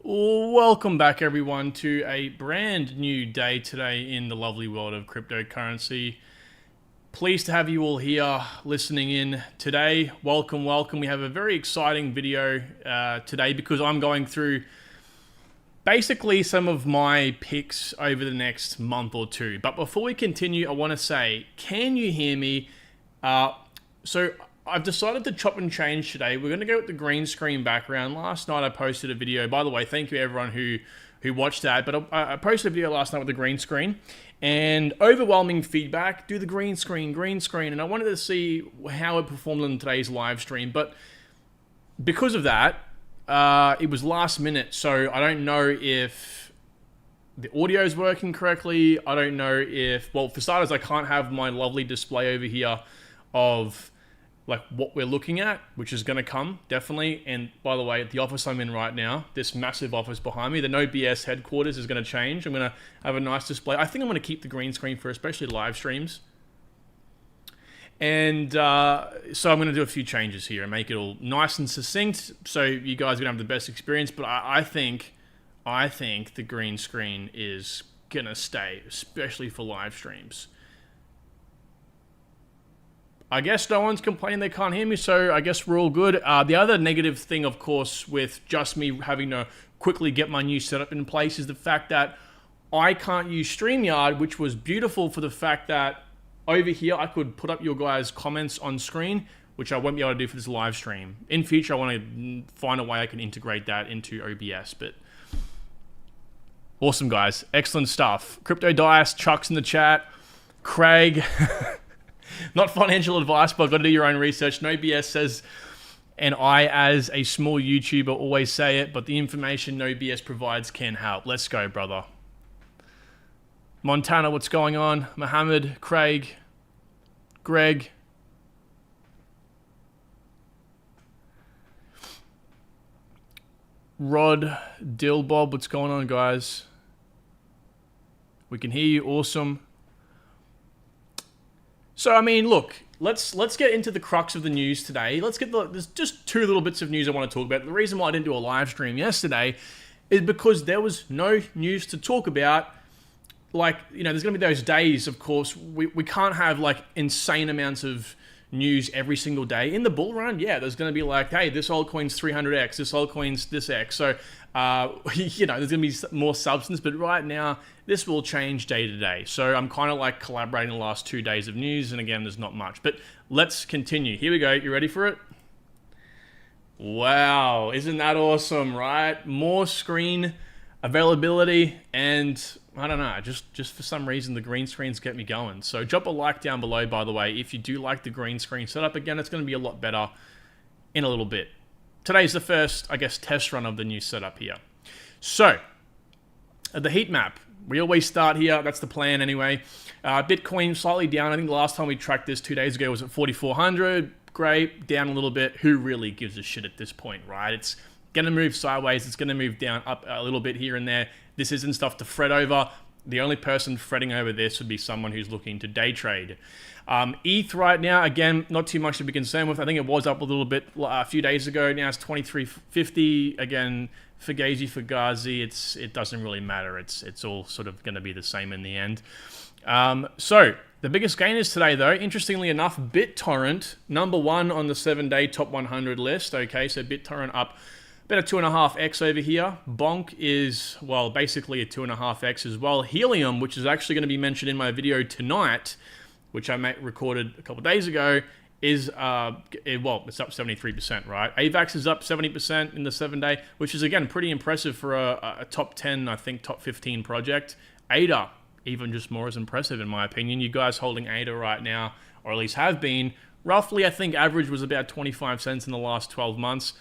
Welcome back, everyone, to a brand new day today in the lovely world of cryptocurrency. Pleased to have you all here listening in today. Welcome, welcome. We have a very exciting video today because I'm going through basically some of my picks over the next month or two. But before we continue, I want to say, can you hear me? So I've decided to chop and change today. We're going to go with the green screen background. Last night I posted a video. By the way, thank you everyone who watched that. But I posted a video last night with the green screen. And overwhelming feedback, do the green screen. And I wanted to see how it performed in today's live stream. But because of that, it was last minute. So I don't know if the audio is working correctly. I don't know if, well, for starters, I can't have my lovely display over here of like what we're looking at, which is going to come, definitely. And by the way, the office I'm in right now, this massive office behind me, the No BS headquarters is going to change. I'm going to have a nice display. I think I'm going to keep the green screen for especially live streams. And so I'm going to do a few changes here and make it all nice and succinct so you guys are going to have the best experience. But I think the green screen is going to stay, especially for live streams. I guess no one's complaining they can't hear me, so I guess we're all good. The other negative thing, of course, with just me having to quickly get my new setup in place is the fact that I can't use StreamYard, which was beautiful for the fact that over here I could put up your guys' comments on screen, which I won't be able to do for this live stream. In future, I want to find a way I can integrate that into OBS, but awesome, guys. Excellent stuff. Crypto Dice, Chuck's in the chat. Craig... Not financial advice, but I've got to do your own research. No BS says, and I, as a small YouTuber, always say it, but the information No BS provides can help. Let's go, brother. Montana, what's going on? Mohammed, Craig, Greg. Rod, Dillbob, what's going on, guys? We can hear you. Awesome. So, I mean, look, let's get into the crux of the news today. There's just two little bits of news I want to talk about. The reason why I didn't do a live stream yesterday is because there was no news to talk about. Like, you know, there's going to be those days, of course, we can't have, like, insane amounts of news every single day. In the bull run, yeah, there's going to be like, hey, this altcoin's 300x, this altcoin's this x. So, you know, there's going to be more substance, but right now, this will change day to day. So I'm kind of like collaborating the last 2 days of news, and again, there's not much. But let's continue. Here we go. You ready for it? Wow, isn't that awesome, right? More screen availability, and I don't know, just for some reason, the green screens get me going. So drop a like down below, by the way, if you do like the green screen setup. Again, it's going to be a lot better in a little bit. Today's the first, I guess, test run of the new setup here. So, the heat map. We always start here. That's the plan anyway. Bitcoin slightly down. I think the last time we tracked this 2 days ago was at 4,400. Great. Down a little bit. Who really gives a shit at this point, right? It's going to move sideways. It's going to move down up a little bit here and there. This isn't stuff to fret over. The only person fretting over this would be someone who's looking to day trade. ETH right now, again, not too much to be concerned with. I think it was up a little bit a few days ago. Now it's 2350. Again, Fugazi, it doesn't really matter. It's all sort of going to be the same in the end. So the biggest gainers today, though, interestingly enough, BitTorrent, number one on the 7-day top 100 list. Okay, so BitTorrent up about a 2.5x over here. Bonk is, well, basically a 2.5x as well. Helium, which is actually going to be mentioned in my video tonight, which I recorded a couple days ago, is, well, it's up 73%, right? AVAX is up 70% in the 7-day, which is, again, pretty impressive for a top 10, I think, top 15 project. ADA, even just more as impressive, in my opinion. You guys holding ADA right now, or at least have been, roughly, I think, average was about 25 cents in the last 12 months.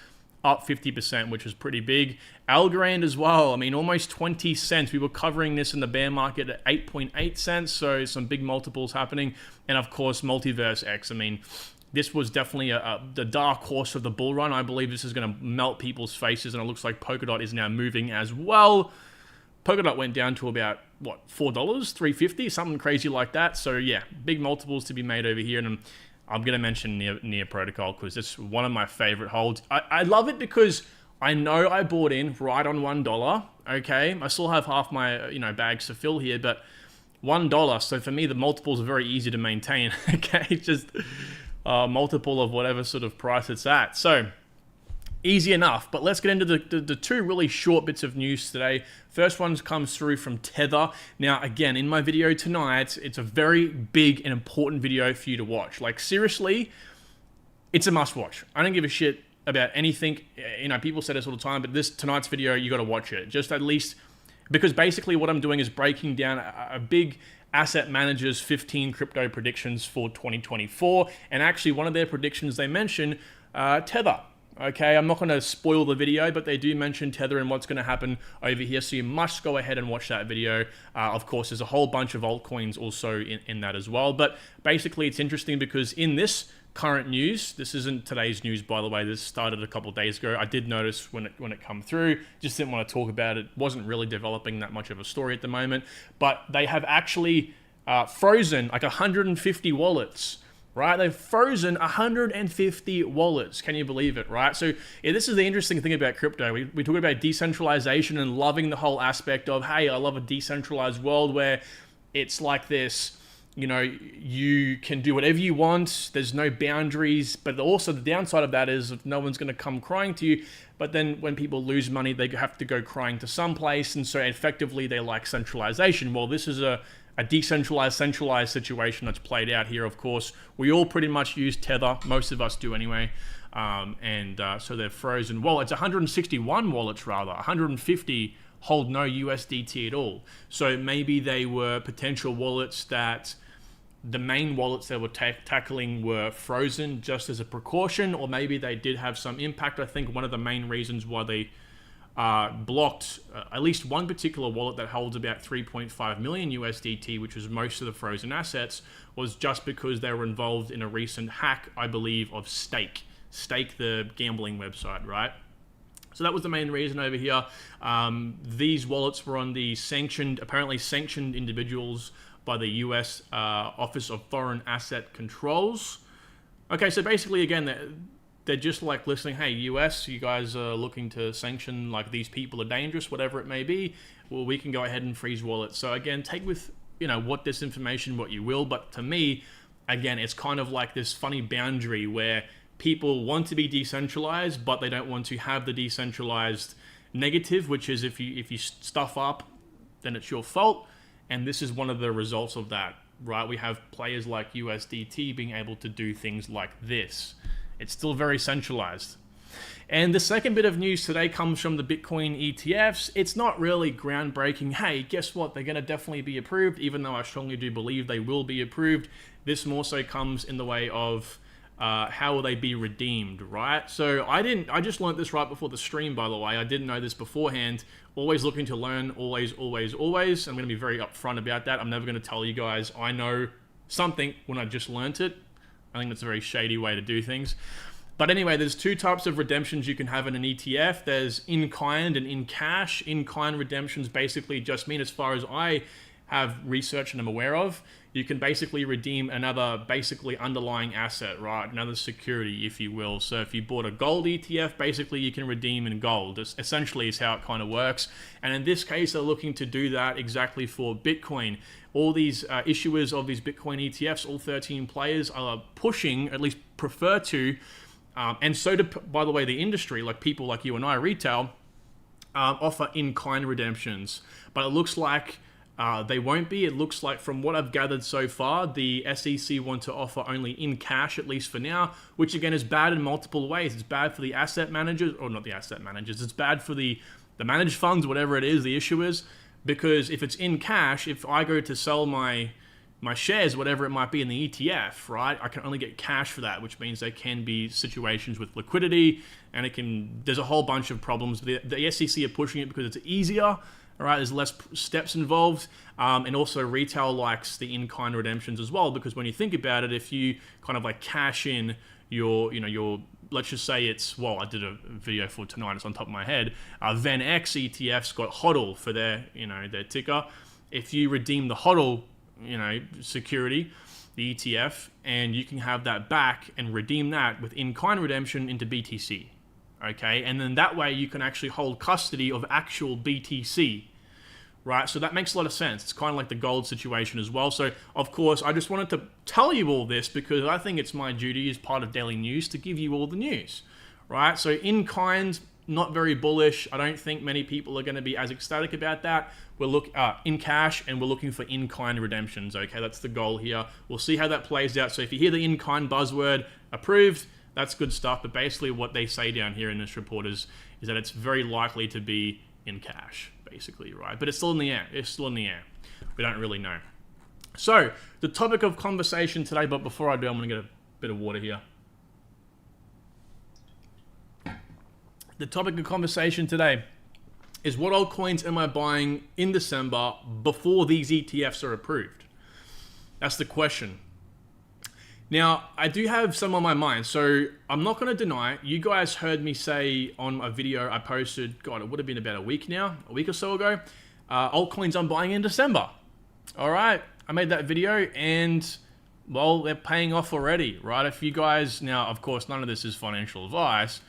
Up 50%, which was pretty big. Algorand as well. I mean, almost 20 cents. We were covering this in the bear market at 8.8 cents, so some big multiples happening. And of course, Multiverse X. I mean, this was definitely the dark horse of the bull run. I believe this is going to melt people's faces, and it looks like Polkadot is now moving as well. Polkadot went down to about, what, $4, $3.50, something crazy like that. So yeah, big multiples to be made over here, and I'm going to mention Near Protocol because it's one of my favorite holds. I love it because I know I bought in right on $1. Okay, I still have half my bags to fill here, but $1. So for me, the multiples are very easy to maintain. Okay, just multiple of whatever sort of price it's at. So easy enough. But let's get into the two really short bits of news today. First one comes through from Tether. Now, again, in my video tonight, it's a very big and important video for you to watch. Like, seriously, it's a must watch. I don't give a shit about anything. People say this all the time, but tonight's video, you got to watch it. Just at least, because basically what I'm doing is breaking down a big asset manager's 15 crypto predictions for 2024. And actually, one of their predictions they mention, Tether. Okay, I'm not going to spoil the video, but they do mention Tether and what's going to happen over here, so you must go ahead and watch that video. Of course, there's a whole bunch of altcoins also in that as well, but basically it's interesting because in this current news, this isn't today's news, by the way, this started a couple of days ago. I did notice when it come through, just didn't want to talk about it. Wasn't really developing that much of a story at the moment, but they have actually frozen like 150 wallets. Right, they've frozen 150 wallets. Can you believe it, right? So yeah, this is the interesting thing about crypto. We talk about decentralization and loving the whole aspect of, hey, I love a decentralized world where it's like this, you can do whatever you want. There's no boundaries, but also the downside of that is no one's going to come crying to you. But then when people lose money, they have to go crying to some place. And so effectively they like centralization. Well, this is a decentralized, centralized situation that's played out here, of course. We all pretty much use Tether. Most of us do anyway. So they're frozen. Well, it's 161 wallets rather. 150 hold no USDT at all. So maybe they were potential wallets that the main wallets they were tackling were frozen just as a precaution, or maybe they did have some impact. I think one of the main reasons why they blocked at least one particular wallet that holds about 3.5 million USDT, which was most of the frozen assets, was just because they were involved in a recent hack, I believe, of Stake, the gambling website, right? So that was the main reason over here. These wallets were on the apparently sanctioned individuals by the US Office of Foreign Asset Controls. Okay, so basically, again, they're just like listening, hey, US, you guys are looking to sanction, like these people are dangerous, whatever it may be. Well, we can go ahead and freeze wallets. So again, take with, what disinformation, what you will. But to me, again, it's kind of like this funny boundary where people want to be decentralized, but they don't want to have the decentralized negative, which is if you stuff up, then it's your fault. And this is one of the results of that, right? We have players like USDT being able to do things like this. It's still very centralized. And the second bit of news today comes from the Bitcoin ETFs. It's not really groundbreaking. Hey, guess what? They're going to definitely be approved, even though I strongly do believe they will be approved. This more so comes in the way of how will they be redeemed, right? So I just learned this right before the stream, by the way. I didn't know this beforehand. Always looking to learn, always, always, always. I'm going to be very upfront about that. I'm never going to tell you guys I know something when I just learned it. I think that's a very shady way to do things. But anyway, there's two types of redemptions you can have in an ETF. There's in-kind and in-cash. In-kind redemptions basically just mean, as far as I have research and I'm aware of, you can basically redeem another basically underlying asset, right? Another security, if you will. So if you bought a gold ETF, basically you can redeem in gold. This essentially is how it kind of works. And in this case, they're looking to do that exactly for Bitcoin. All these issuers of these Bitcoin ETFs, all 13 players are pushing, at least prefer to, and so do, by the way, the industry, like people like you and I, retail, offer in-kind redemptions. But it looks like they won't be. It looks like, from what I've gathered so far, the SEC want to offer only in cash, at least for now, which again is bad in multiple ways. It's bad for the asset managers, or not the asset managers, it's bad for the managed funds, whatever it is, the issuers, because if it's in cash, if I go to sell my shares, whatever it might be in the ETF, right, I can only get cash for that, which means there can be situations with liquidity, and there's a whole bunch of problems. The SEC are pushing it because it's easier. All right, there's less steps involved, and also retail likes the in-kind redemptions as well, because when you think about it, if you kind of like cash in your, let's just say it's, well, I did a video for tonight, it's on top of my head, VenX ETF's got HODL for their ticker. If you redeem the HODL, security, the ETF, and you can have that back and redeem that with in-kind redemption into BTC. okay? And then that way you can actually hold custody of actual BTC, right? So that makes a lot of sense. It's kind of like the gold situation as well. So, of course, I just wanted to tell you all this because I think it's my duty as part of daily news to give you all the news, right? So in kind, not very bullish. I don't think many people are going to be as ecstatic about that. We're in cash, and we're looking for in-kind redemptions, okay? That's the goal here. We'll see how that plays out. So if you hear the in-kind buzzword approved, that's good stuff. But basically what they say down here in this report is that it's very likely to be in cash, basically, right? But it's still in the air. It's still in the air. We don't really know. So the topic of conversation today, but before I do, I'm going to get a bit of water here. The topic of conversation today is what altcoins am I buying in December before these ETFs are approved? That's the question. Now, I do have some on my mind, so I'm not going to deny. You guys heard me say on a video I posted, God, it would have been about a week or so ago, altcoins I'm buying in December. All right, I made that video and, well, they're paying off already, right? If you guys, now, of course, none of this is financial advice,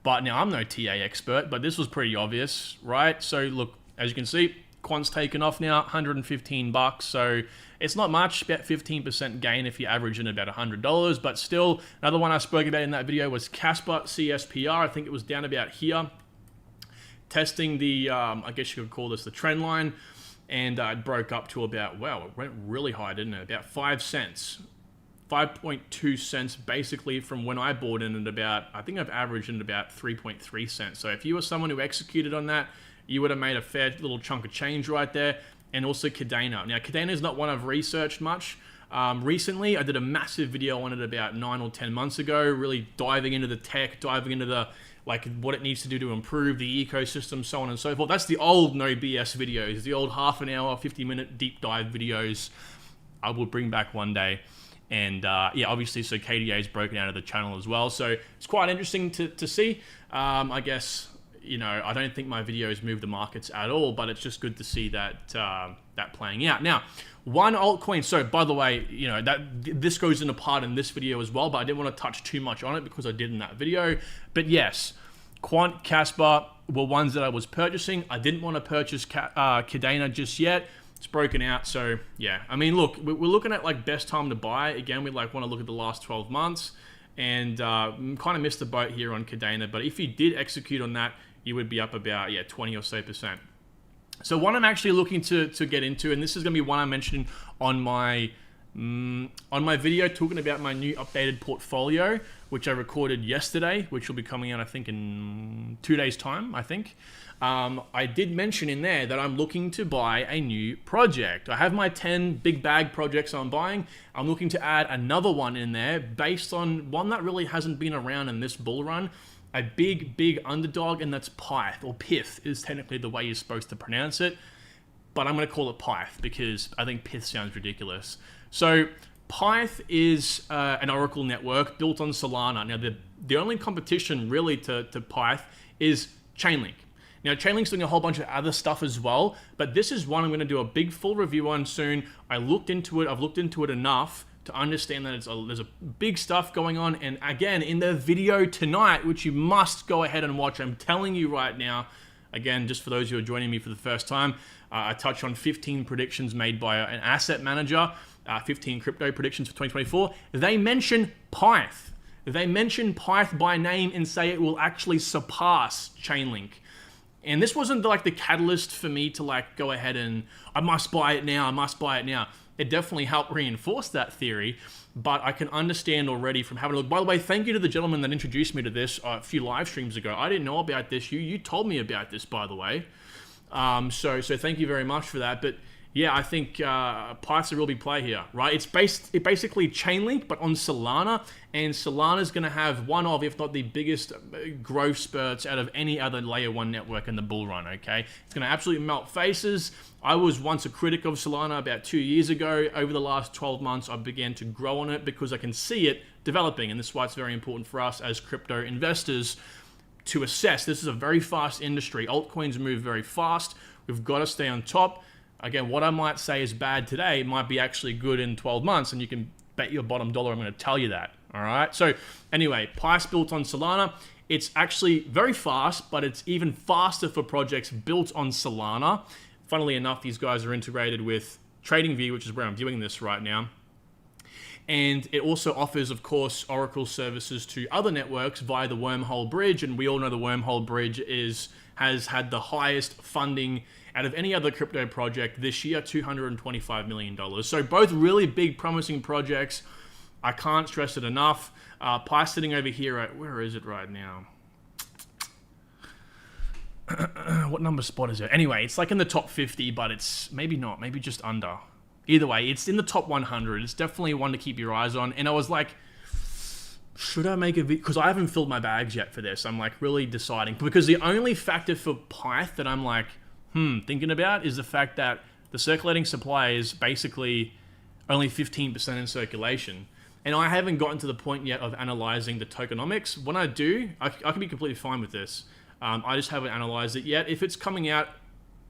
but now I'm no TA expert, but this was pretty obvious, right? So look, as you can see, Quant's taken off now, $115. So it's not much, about 15% gain if you average in about $100. But still, another one I spoke about in that video was Casper CSPR. I think it was down about here, testing the, I guess you could call this the trend line. And it broke up to about, wow, it went really high, didn't it? About 5 cents. 5.2 cents basically from when I bought in at about, I think I've averaged in at about 3.3 cents. So if you were someone who executed on that, you would have made a fair little chunk of change right there. And also Cadena. Now Cadena is not one I've researched much. Recently, I did a massive video on it about 9 or 10 months ago, really diving into the tech, diving into the what it needs to do to improve the ecosystem, so on and so forth. That's the old no BS videos, the old half an hour, 50-minute deep dive videos I will bring back one day. And yeah, obviously, so KDA is broken out of the channel as well. So it's quite interesting to see. I guess, you know, I don't think my videos move the markets at all, but it's just good to see that that playing out. Now, one altcoin. So by the way, you know, this goes into part in this video as well, but I didn't want to touch too much on it because I did in that video. But yes, Quant, Casper were ones that I was purchasing. I didn't want to purchase Cadena just yet. It's broken out, so yeah. I mean, look, we're looking at like best time to buy. Again, we want to look at the last 12 months, and kind of missed the boat here on Cadena. But if you did execute on that, you would be up about 20 or so percent. So what I'm actually looking to get into, and this is going to be one I mentioned on my video talking about my new updated portfolio, which I recorded yesterday, which will be coming out I think in 2 days' time. I think. I did mention in there that I'm looking to buy a new project. I have my 10 big bag projects I'm buying. I'm looking to add another one in there based on one that really hasn't been around in this bull run. A big underdog, and that's Pyth, or Pyth is technically the way you're supposed to pronounce it. But I'm going to call it Pyth because I think Pyth sounds ridiculous. So Pyth is an Oracle network built on Solana. Now, the only competition really to Pyth is Chainlink. Now, Chainlink's doing a whole bunch of other stuff as well, but this is one I'm going to do a big full review on soon. I've looked into it enough to understand that there's a big stuff going on. And again, in the video tonight, which you must go ahead and watch, I'm telling you right now, again, just for those who are joining me for the first time, I touch on 15 predictions made by an asset manager, 15 crypto predictions for 2024. They mention Pyth. They mention Pyth by name and say it will actually surpass Chainlink. And this wasn't like the catalyst for me to like go ahead and I must buy it now. It definitely helped reinforce that theory, but I can understand already from having a look. By the way, thank you to the gentleman that introduced me to this a few live streams ago. I didn't know about this. You told me about this, by the way. So thank you very much for that. But yeah, I think Pyth's a real big play here, right? It's basically Chainlink, but on Solana, and Solana's going to have one of, if not the biggest growth spurts out of any other layer 1 network in the bull run, okay? It's going to absolutely melt faces. I was once a critic of Solana about 2 years ago. Over the last 12 months, I began to grow on it because I can see it developing, and this is why it's very important for us as crypto investors to assess. This is a very fast industry. Altcoins move very fast. We've got to stay on top. Again, what I might say is bad today might be actually good in 12 months, and you can bet your bottom dollar I'm going to tell you that, all right? So anyway, Pyth built on Solana. it's actually very fast, but it's even faster for projects built on Solana. Funnily enough, these guys are integrated with TradingView, which is where I'm viewing this right now. And it also offers, of course, Oracle services to other networks via the Wormhole Bridge. And we all know the Wormhole Bridge has had the highest funding out of any other crypto project this year, $225 million. So both really big, promising projects. I can't stress it enough. Pyth sitting over here at, where is it right now? What number spot is it? Anyway, it's like in the top 50, but it's maybe not, maybe just under. Either way, it's in the top 100. It's definitely one to keep your eyes on. And I was like, should I make a video? Because I haven't filled my bags yet for this. I'm like really deciding. Because the only factor for Pyth that I'm like, thinking about is the fact that the circulating supply is basically only 15% in circulation. And I haven't gotten to the point yet of analyzing the tokenomics. When I do, I can be completely fine with this. I just haven't analyzed it yet. If it's coming out,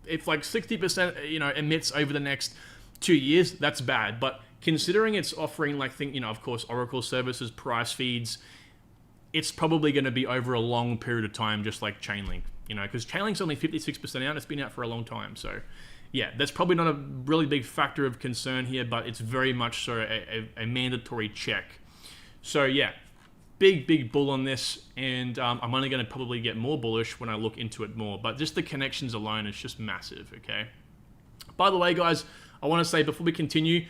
if like 60%, emits over the next 2 years, that's bad. But considering it's offering like of course, Oracle services, price feeds, it's probably going to be over a long period of time, just like Chainlink, because Chainlink's only 56% out. It's been out for a long time. So yeah, that's probably not a really big factor of concern here, but it's very much so a mandatory check. So yeah, big bull on this, and I'm only going to probably get more bullish when I look into it more. But just the connections alone is just massive, okay? By the way, guys, I want to say before we continue,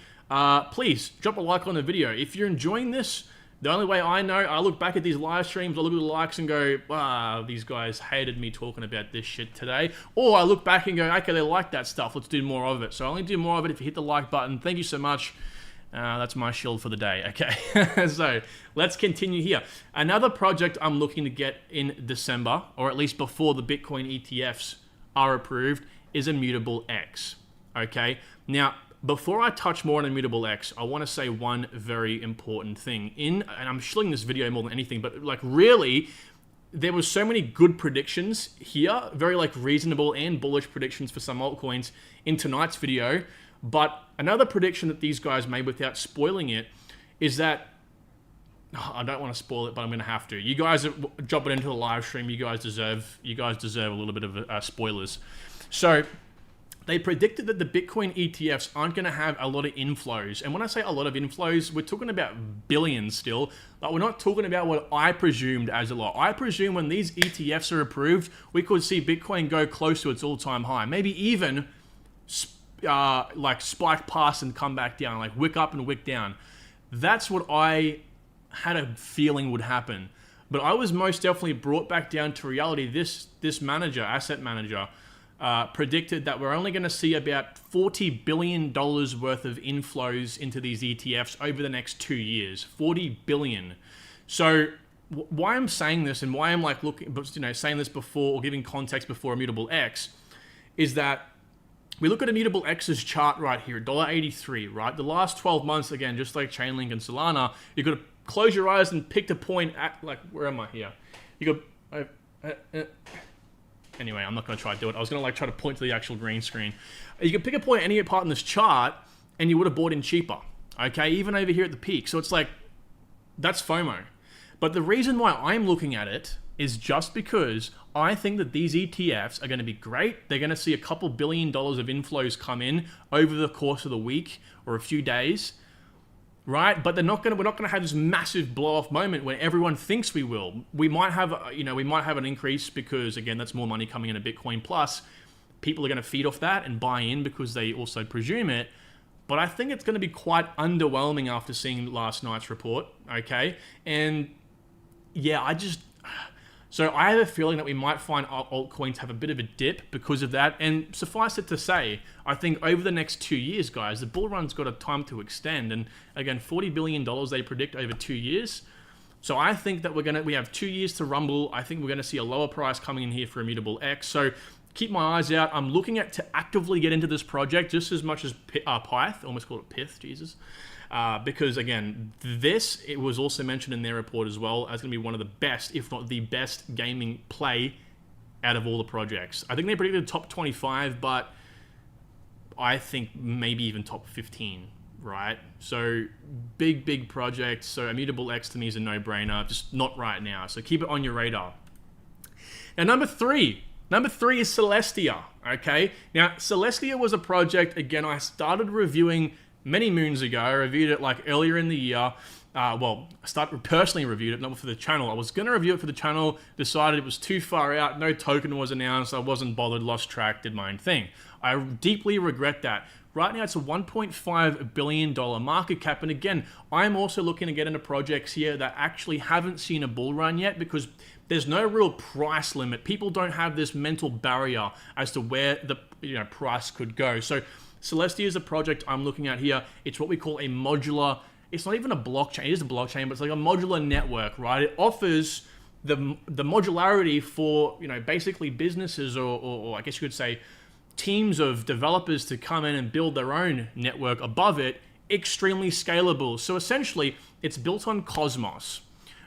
please drop a like on the video. If you're enjoying this, the only way I know, I look back at these live streams, I look at the likes and go, wow, these guys hated me talking about this shit today. Or I look back and go, okay, they like that stuff, let's do more of it. So I only do more of it if you hit the like button. Thank you so much. That's my shield for the day, okay? So let's continue here. Another project I'm looking to get in December, or at least before the Bitcoin ETFs are approved, is Immutable X, okay? Now, before I touch more on Immutable X, I want to say one very important thing. And I'm shilling this video more than anything, but like really, there was so many good predictions here, very like reasonable and bullish predictions for some altcoins in tonight's video. But another prediction that these guys made without spoiling it is that, I don't want to spoil it, but I'm going to have to. You guys are jumping into the live stream. You guys deserve a little bit of spoilers. So they predicted that the Bitcoin ETFs aren't going to have a lot of inflows. And when I say a lot of inflows, we're talking about billions still. But we're not talking about what I presumed as a lot. I presume when these ETFs are approved, we could see Bitcoin go close to its all-time high. Maybe even like spike past and come back down, like wick up and wick down. That's what I had a feeling would happen. But I was most definitely brought back down to reality. This asset manager, predicted that we're only going to see about $40 billion worth of inflows into these ETFs over the next 2 years. $40 billion. So why I'm saying this and why I'm like saying this before or giving context before Immutable X is that we look at Immutable X's chart right here, $1.83, right? The last 12 months, again, just like Chainlink and Solana, you've got to close your eyes and pick the point at, like, where am I here? You got, anyway, I'm not going to try to do it. I was going to like try to point to the actual green screen. You can pick a point at any part in this chart and you would have bought in cheaper, okay? Even over here at the peak. So it's like, that's FOMO. But the reason why I'm looking at it is just because I think that these ETFs are going to be great. They're going to see a couple $1 billion of inflows come in over the course of the week or a few days, right? But we're not going to have this massive blow-off moment where everyone thinks we will. We might have, we might have an increase because, again, that's more money coming into Bitcoin. Plus, people are going to feed off that and buy in because they also presume it. But I think it's going to be quite underwhelming after seeing last night's report, okay? And yeah, so I have a feeling that we might find altcoins have a bit of a dip because of that. And suffice it to say, I think over the next 2 years, guys, the bull run's got a time to extend. And again, $40 billion they predict over 2 years. So I think that we have 2 years to rumble. I think we're going to see a lower price coming in here for Immutable X. So keep my eyes out. I'm looking to actively get into this project just as much as Pyth. Almost called it Pyth, Jesus. Because again, it was also mentioned in their report as well as going to be one of the best, if not the best gaming play out of all the projects. I think they predicted top 25, but I think maybe even top 15. right? So big project. So Immutable X to me is a no-brainer, just not right now. So keep it on your radar. Now, number three is Celestia, okay? Now, Celestia was a project, again, I started reviewing many moons ago. I reviewed it like earlier in the year. Well, I personally reviewed it, not for the channel. I was going to review it for the channel, decided it was too far out, no token was announced, I wasn't bothered, lost track, did my own thing. I deeply regret that. Right now, it's a $1.5 billion market cap. And again, I'm also looking to get into projects here that actually haven't seen a bull run yet because there's no real price limit. People don't have this mental barrier as to where the price could go. So Celestia is a project I'm looking at here. It's what we call a modular. It's not even a blockchain. It is a blockchain, but it's like a modular network, right? It offers the modularity for basically businesses or I guess you could say teams of developers to come in and build their own network above it, extremely scalable. So essentially, it's built on Cosmos.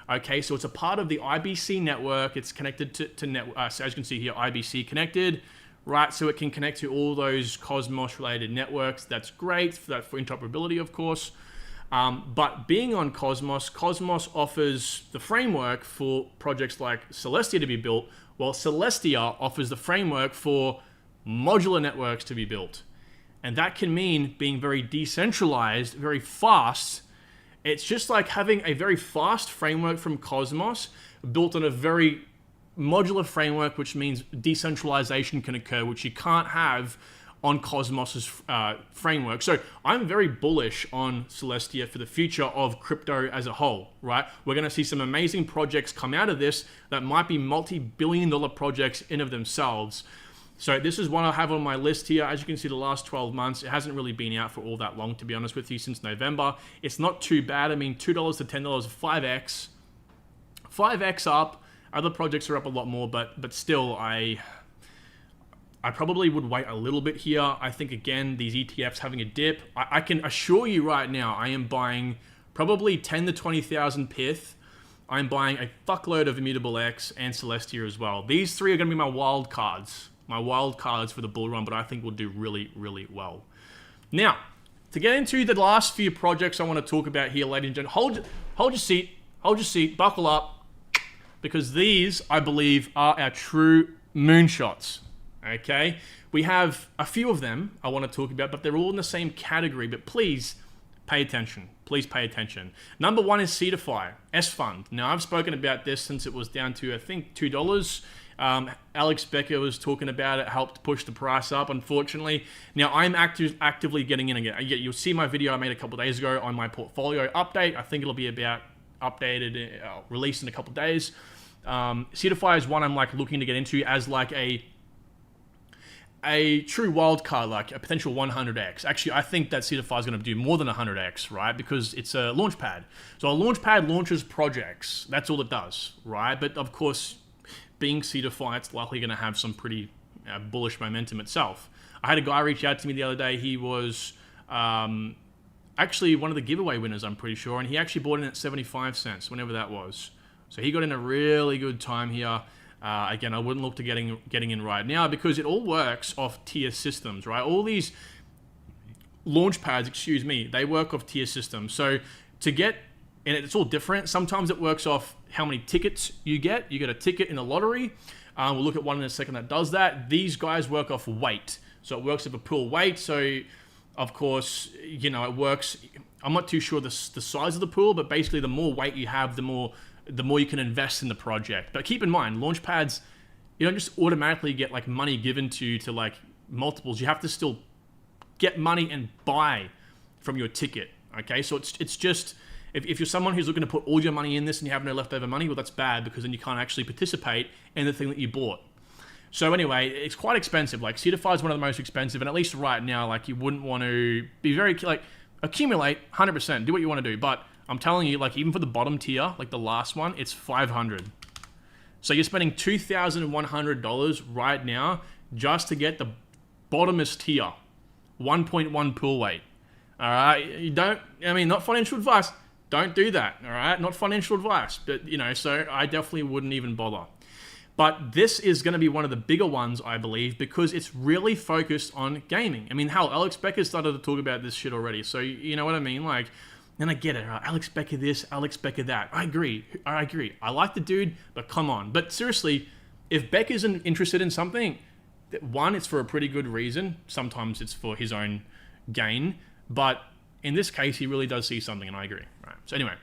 Okay, so it's a part of the IBC network. It's connected to network. So as you can see here, IBC connected, right? So it can connect to all those Cosmos-related networks. That's great for interoperability, of course. But being on Cosmos offers the framework for projects like Celestia to be built, while Celestia offers the framework for modular networks to be built. And that can mean being very decentralized, very fast. It's just like having a very fast framework from Cosmos built on a very modular framework, which means decentralization can occur, which you can't have on Cosmos's framework. So I'm very bullish on Celestia for the future of crypto as a whole, right? We're going to see some amazing projects come out of this that might be multi-billion-dollar projects in of themselves. So this is one I have on my list here. As you can see, the last 12 months, it hasn't really been out for all that long, to be honest with you, since November. It's not too bad. I mean, $2 to $10, 5x. 5x up. Other projects are up a lot more, but still, I probably would wait a little bit here. I think, again, these ETFs having a dip. I can assure you right now, I am buying probably 10 to 20,000 Pyth. I'm buying a fuckload of Immutable X and Celestia as well. These three are going to be my wild cards. My wild cards for the bull run, but I think will do really, really well. Now, to get into the last few projects I want to talk about here, ladies and gentlemen, hold your seat, buckle up, because these, I believe, are our true moonshots. Okay? We have a few of them I want to talk about, but they're all in the same category, but please pay attention. Please pay attention. Number one is seedify, S-Fund. Now, I've spoken about this since it was down to, I think, $2. Alex Becker was talking about it, helped push the price up, unfortunately. Now, I'm actively getting in again. You'll see my video I made a couple days ago on my portfolio update. I think it'll be about updated, released in a couple days. seedify is one I'm looking to get into as a true wild card, like a potential 100x. Actually, I think that seedify is going to do more than 100x, right? Because it's a Launchpad. So a Launchpad launches projects. That's all it does, right? But of course, being seedify, it's likely going to have some pretty bullish momentum itself. I had a guy reach out to me the other day. He was actually one of the giveaway winners, I'm pretty sure, and he actually bought in at 75 cents, whenever that was. So he got in a really good time here. Again, I wouldn't look to getting in right now because it all works off tier systems, right? All these Launchpads, they work off tier systems. So to get, and it's all different. Sometimes it works off how many tickets you get. You get a ticket in the lottery. We'll look at one in a second that does that. These guys work off weight. So it works off a pool weight. So, of course, it works. I'm not too sure the size of the pool, but basically the more weight you have, the more you can invest in the project. But keep in mind, Launchpads, you don't just automatically get money given to you to multiples. You have to still get money and buy from your ticket. Okay, so it's just, if you're someone who's looking to put all your money in this and you have no leftover money, well, that's bad because then you can't actually participate in the thing that you bought. So anyway, it's quite expensive. seedify is one of the most expensive, and at least right now, you wouldn't want to be very accumulate 100%, do what you want to do, but I'm telling you, even for the bottom tier, the last one, it's $500. So you're spending $2,100 right now just to get the bottomest tier, 1.1 pool weight. All right, not financial advice. Don't do that. All right, not financial advice, but so I definitely wouldn't even bother. But this is going to be one of the bigger ones, I believe, because it's really focused on gaming. I mean, hell, Alex Becker started to talk about this shit already. So, you know what I mean? Like, and I get it. Right? Alex Becker this, Alex Becker that. I agree. I like the dude, but come on. But seriously, if Beck isn't interested in something, one, it's for a pretty good reason. Sometimes it's for his own gain. But in this case, he really does see something, and I agree. Right. So anyway.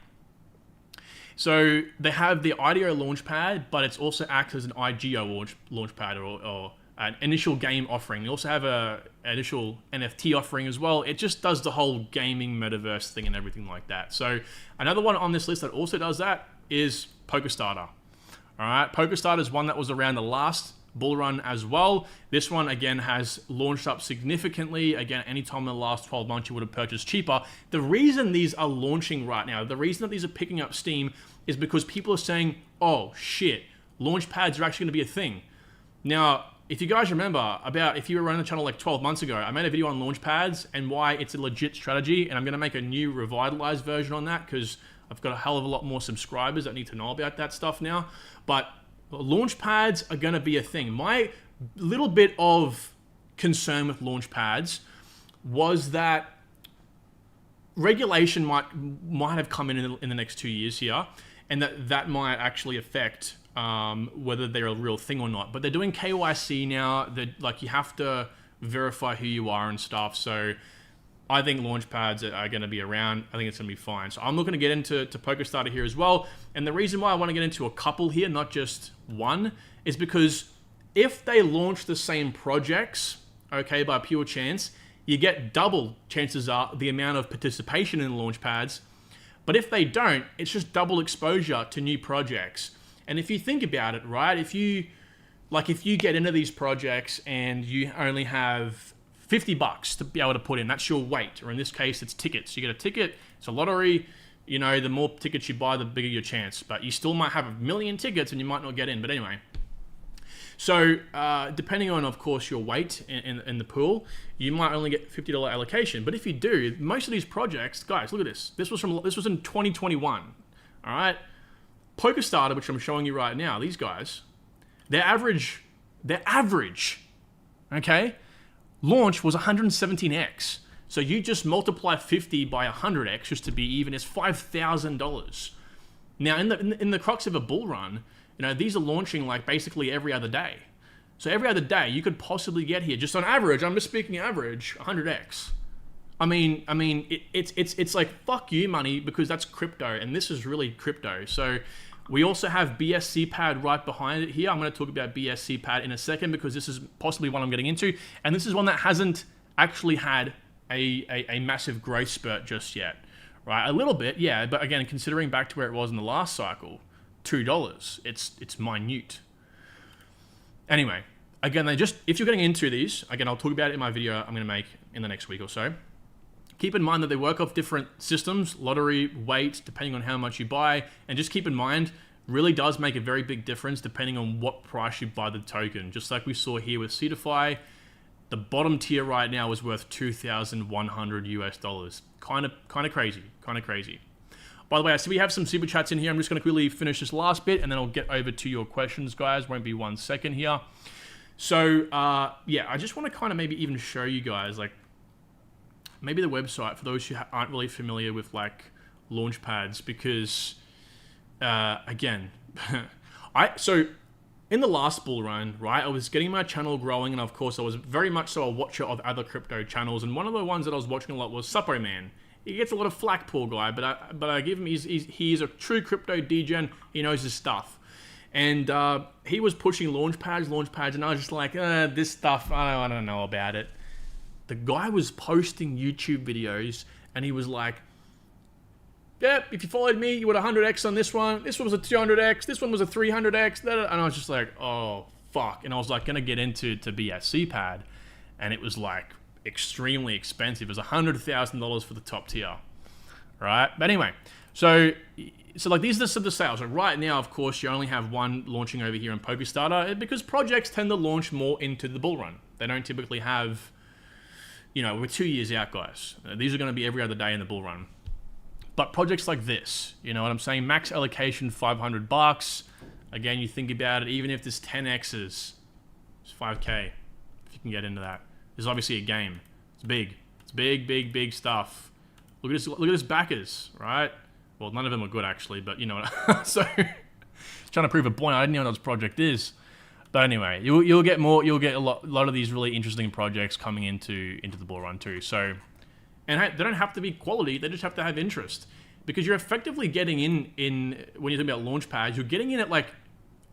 So they have the IDO Launchpad, but it's also acts as an IGO Launchpad or an initial game offering. They also have an initial NFT offering as well. It just does the whole gaming metaverse thing and everything like that. So another one on this list that also does that is Polkastarter. All right, Polkastarter is one that was around the last bull run as well. This one, again, has launched up significantly. Again, anytime in the last 12 months you would have purchased cheaper. The reason these are launching right now, the reason that these are picking up steam is because people are saying, oh shit, Launchpads are actually going to be a thing. Now, if you guys remember, if you were running the channel like 12 months ago, I made a video on Launchpads and why it's a legit strategy, and I'm going to make a new revitalized version on that because I've got a hell of a lot more subscribers that need to know about that stuff now. But Launchpads are going to be a thing. My little bit of concern with Launchpads was that regulation might have come in the next 2 years here, and that might actually affect whether they're a real thing or not. But they're doing KYC now. That like you have to verify who you are and stuff. So I think Launchpads are going to be around. I think it's going to be fine. So I'm looking to get into Polkastarter here as well. And the reason why I want to get into a couple here, not just one, is because if they launch the same projects, okay, by pure chance, you get double, chances are, the amount of participation in Launchpads. But if they don't, it's just double exposure to new projects. And if you think about it, right, if you get into these projects and you only have $50 to be able to put in, that's your weight. Or in this case, it's tickets. You get a ticket, it's a lottery. You know, the more tickets you buy, the bigger your chance. But you still might have a million tickets and you might not get in. But anyway. So, depending on, of course, your weight in the pool, you might only get $50 allocation. But if you do, most of these projects, guys, look at this. This was in 2021. All right, Polkastarter, which I'm showing you right now, these guys, their average, okay, launch was 117x. So you just multiply 50 by 100x just to be even. It's $5,000. Now, in the crux of a bull run, you know, these are launching like basically every other day. So every other day, you could possibly get here, just on average, I'm just speaking average, 100x. I mean, it's like, fuck you money, because that's crypto, and this is really crypto. So we also have BSC pad right behind it here. I'm going to talk about BSC pad in a second, because this is possibly what I'm getting into. And this is one that hasn't actually had a massive growth spurt just yet, right? A little bit, yeah, but again, considering back to where it was in the last cycle, $2, it's minute. Anyway, again, if you're getting into these, again, I'll talk about it in my video I'm going to make in the next week or so. Keep in mind that they work off different systems, lottery, weight, depending on how much you buy, and just keep in mind, really does make a very big difference depending on what price you buy the token. Just like we saw here with seedify, the bottom tier right now is worth $2,100 US. Kind of crazy. By the way, I see we have some super chats in here. I'm just going to quickly finish this last bit, and then I'll get over to your questions, guys. Won't be 1 second here. So, yeah, I just want to kind of maybe even show you guys, like, maybe the website for those who aren't really familiar with, like, Launchpads, because, again, so in the last bull run, right, I was getting my channel growing, and of course, I was very much so a watcher of other crypto channels, and one of the ones that I was watching a lot was Scypto Man. He gets a lot of flack, poor guy, but I give him, he's a true crypto degen. He knows his stuff. And he was pushing Launchpads, and I was just like, this stuff, I don't know about it. The guy was posting YouTube videos, and he was like, yeah, if you followed me, you would 100x on this one. This one was a 200x. This one was a 300x. And I was just like, oh, fuck. And I was like, going to get into BSC pad, and it was like extremely expensive. It was $100,000 for the top tier, right? But anyway, so like these are the sales. So right now, of course, you only have one launching over here in Polkastarter, because projects tend to launch more into the bull run. They don't typically have, you know, we're 2 years out, guys. These are going to be every other day in the bull run. But projects like this, you know what I'm saying? Max allocation $500. Again, you think about it, even if there's 10x's, it's 5k, if you can get into that. This is obviously a game. It's big. It's big, big, big stuff. Look at this backers, right? Well, none of them are good, actually, but you know what? So, trying to prove a point. I didn't know what this project is. But anyway, you'll get more. You'll get a lot of these really interesting projects coming into the bull run too. So, and hey, they don't have to be quality. They just have to have interest, because you're effectively getting in when you're talking about Launchpads, you're getting in at like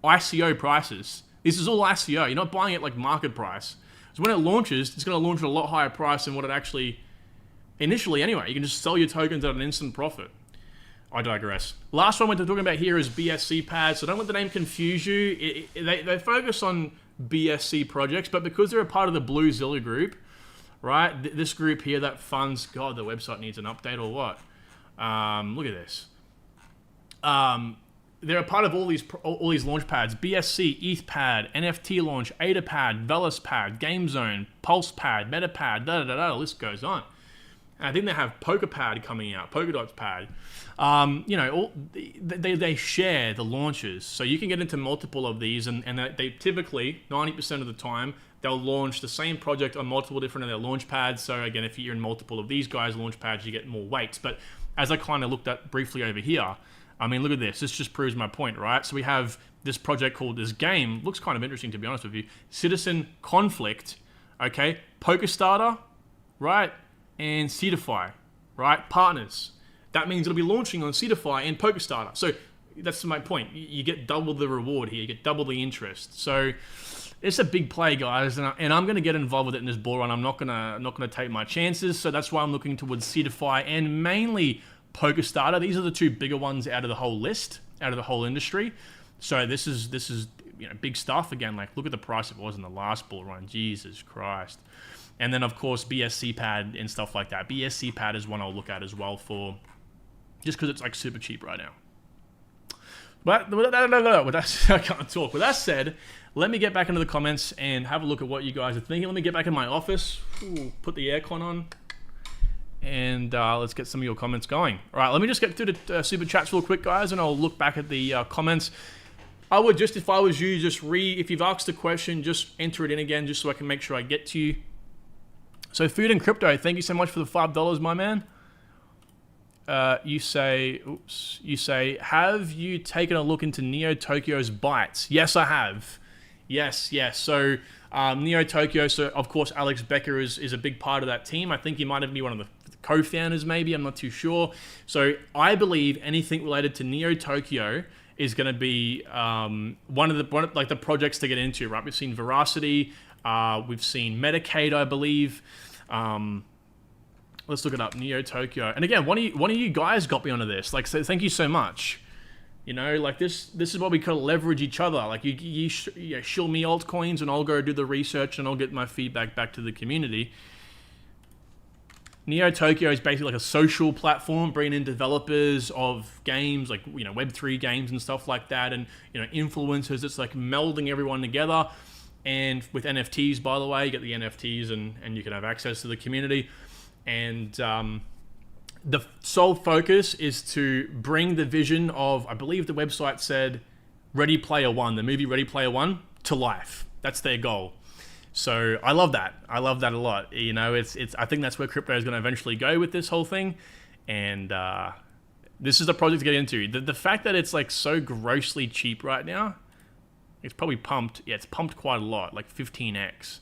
ICO prices. This is all ICO. You're not buying it like market price. So when it launches, it's going to launch at a lot higher price than what it actually initially. Anyway, you can just sell your tokens at an instant profit. I digress. Last one we're talking about here is BSC pads. So don't let the name confuse you. They focus on BSC projects, but because they're a part of the Blue Zilla group, right? This group here that funds, God, the website needs an update or what? Look at this. They're a part of all these Launchpads: BSC, ETHPad, NFT Launch, AdaPad, VelusPad, GameZone, PulsePad, MetaPad, the list goes on. And I think they have PokerPad coming out, Polkadot's pad. You know, they share the launches. So you can get into multiple of these, and they typically, 90% of the time, they'll launch the same project on multiple different of their launch pads. So again, if you're in multiple of these guys' launch pads, you get more weights. But as I kind of looked at briefly over here, I mean, look at this. This just proves my point, right? So we have this project called, this game, looks kind of interesting to be honest with you, Citizen Conflict, okay? Polkastarter, right? And seedify, right? Partners. That means it'll be launching on seedify and Polkastarter. So that's my point. You get double the reward here. You get double the interest. So it's a big play, guys, and I'm going to get involved with it in this bull run. I'm not gonna take my chances. So that's why I'm looking towards seedify and mainly Polkastarter. These are the two bigger ones out of the whole list, out of the whole industry. So this is you know, big stuff. Again, like look at the price it was in the last bull run. Jesus Christ. And then, of course, BSC pad and stuff like that. BSC pad is one I'll look at as well for, just because it's like super cheap right now. But with that, I can't talk. With that said, let me get back into the comments and have a look at what you guys are thinking. Let me get back in my office, put the aircon on, and let's get some of your comments going. All right, let me just get through the super chats real quick, guys, and I'll look back at the comments. I would just, if I was you, just if you've asked a question, just enter it in again, just so I can make sure I get to you. So Food and Crypto, thank you so much for the $5, my man. You say, have you taken a look into Neo Tokyo's Bytes? Yes, I have. Yes. So Neo Tokyo, so of course Alex Becker is a big part of that team. I think he might have been one of the co-founders, maybe. I'm not too sure. So I believe anything related to Neo Tokyo is going to be one of the projects to get into. Right? We've seen Veracity. We've seen Medicaid, I believe. Let's look it up, Neo Tokyo. And again, one of you guys got me onto this. Like, so thank you so much. You know, like this is what we kind of leverage each other. Like you shill me altcoins, and I'll go do the research, and I'll get my feedback back to the community. Neo Tokyo is basically like a social platform, bringing in developers of games, like, you know, Web3 games and stuff like that, and, you know, influencers. It's like melding everyone together. And with NFTs, by the way, you get the NFTs and you can have access to the community. And the sole focus is to bring the vision of, I believe the website said, Ready Player One, the movie Ready Player One, to life. That's their goal. So I love that. I love that a lot. You know, I think that's where crypto is going to eventually go with this whole thing. And this is the project to get into. The fact that it's like so grossly cheap right now, it's probably pumped. Yeah, it's pumped quite a lot, like 15x.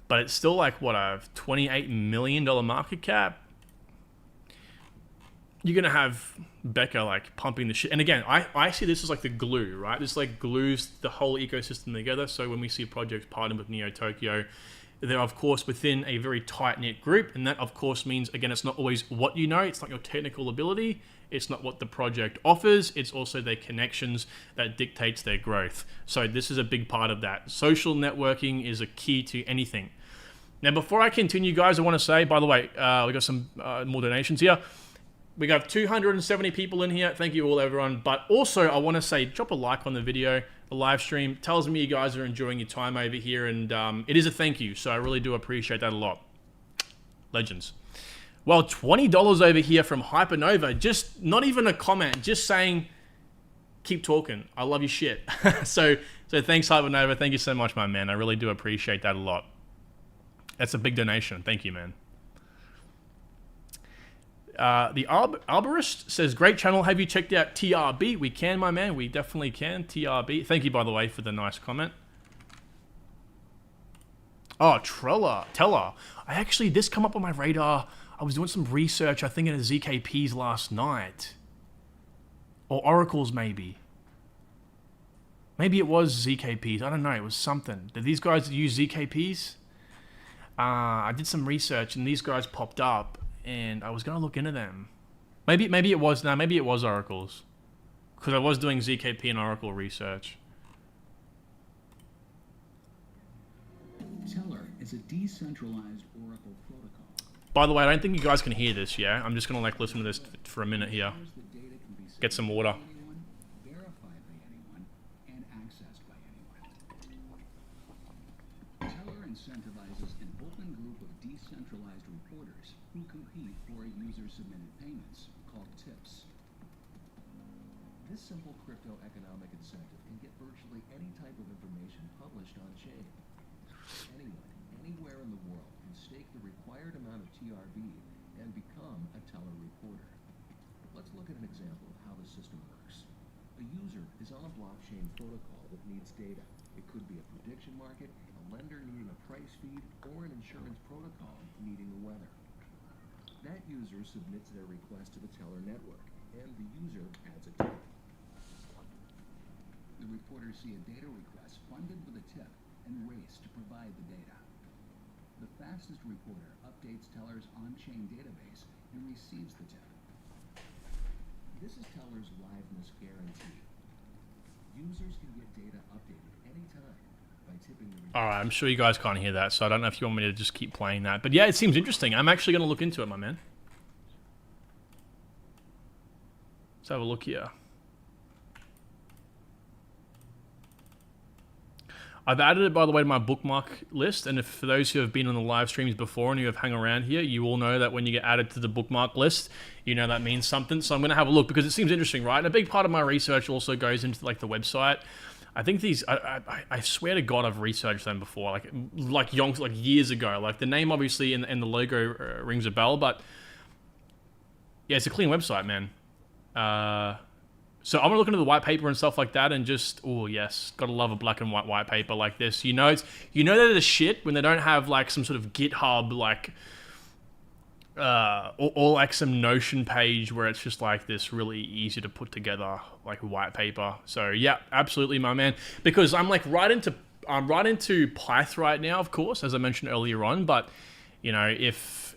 But it's still like, what, a $28 million market cap? You're going to have Becca like pumping the shit. And again, I see this as like the glue, right? This like glues the whole ecosystem together. So when we see projects partnered with Neo Tokyo, they're of course within a very tight-knit group. And that of course means, again, it's not always what you know. It's not your technical ability. It's not what the project offers. It's also their connections that dictates their growth. So this is a big part of that. Social networking is a key to anything. Now, before I continue, guys, I want to say, by the way, we got some more donations here. We got 270 people in here. Thank you all, everyone. But also, I want to say, drop a like on the video. The live stream tells me you guys are enjoying your time over here, and it is a thank you. So I really do appreciate that a lot. Legends. Well, $20 over here from Hypernova. Just not even a comment, just saying, keep talking. I love your shit. so thanks, Hypernova. Thank you so much, my man. I really do appreciate that a lot. That's a big donation. Thank you, man. The Arborist says, great channel. Have you checked out TRB? We can, my man. We definitely can. TRB. Thank you, by the way, for the nice comment. Oh, Teller. This come up on my radar. I was doing some research, I think, in a ZKPs last night. Or Oracles, maybe. Maybe it was ZKPs. I don't know. It was something. Did these guys use ZKPs? I did some research, and these guys popped up, and I was going to look into them. Maybe it was. No, maybe it was Oracles. Because I was doing ZKP and Oracle research. Tether is a decentralized Oracle protocol. By the way, I don't think you guys can hear this, yeah? I'm just going to like listen to this for a minute here. Get some water. Verified by anyone and accessed by anyone. Tether incentivizes an open group of decentralized reporters who compete for a user-submitted payments, called tips. This simple crypto economic incentive can get virtually any type of information published on chain. Anyone, anywhere in the world can stake the required amount of TRB and become a Tether reporter. Let's look at an example of how the system works. A user is on a blockchain protocol that needs data. It could be a prediction market, a lender needing a price feed, or an insurance protocol needing the weather. That user submits their request to the Tether network, and the user adds a tip. The reporters see a data request funded with a tip and race to provide the data. The fastest reporter updates Tether's on-chain database and receives the tip. This is Tether's liveness guarantee. Users can get data updated anytime by tipping the... Alright, I'm sure you guys can't hear that, so I don't know if you want me to just keep playing that. But yeah, it seems interesting. I'm actually going to look into it, my man. Let's have a look here. I've added it, by the way, to my bookmark list, and if for those who have been on the live streams before and who have hung around here, you all know that when you get added to the bookmark list, you know that means something. So I'm going to have a look because it seems interesting, right? And a big part of my research also goes into like the website. I think these, I swear to God, I've researched them before, like years ago. Like the name obviously and the logo rings a bell, but yeah, it's a clean website, man. So I'm gonna look into the white paper and stuff like that, and just, oh yes, gotta love a black and white paper like this. You know, they're the shit when they don't have like some sort of GitHub like or like some Notion page where it's just like this really easy to put together like white paper. So yeah, absolutely, my man. Because I'm like right into Pyth right now, of course, as I mentioned earlier on. But you know, if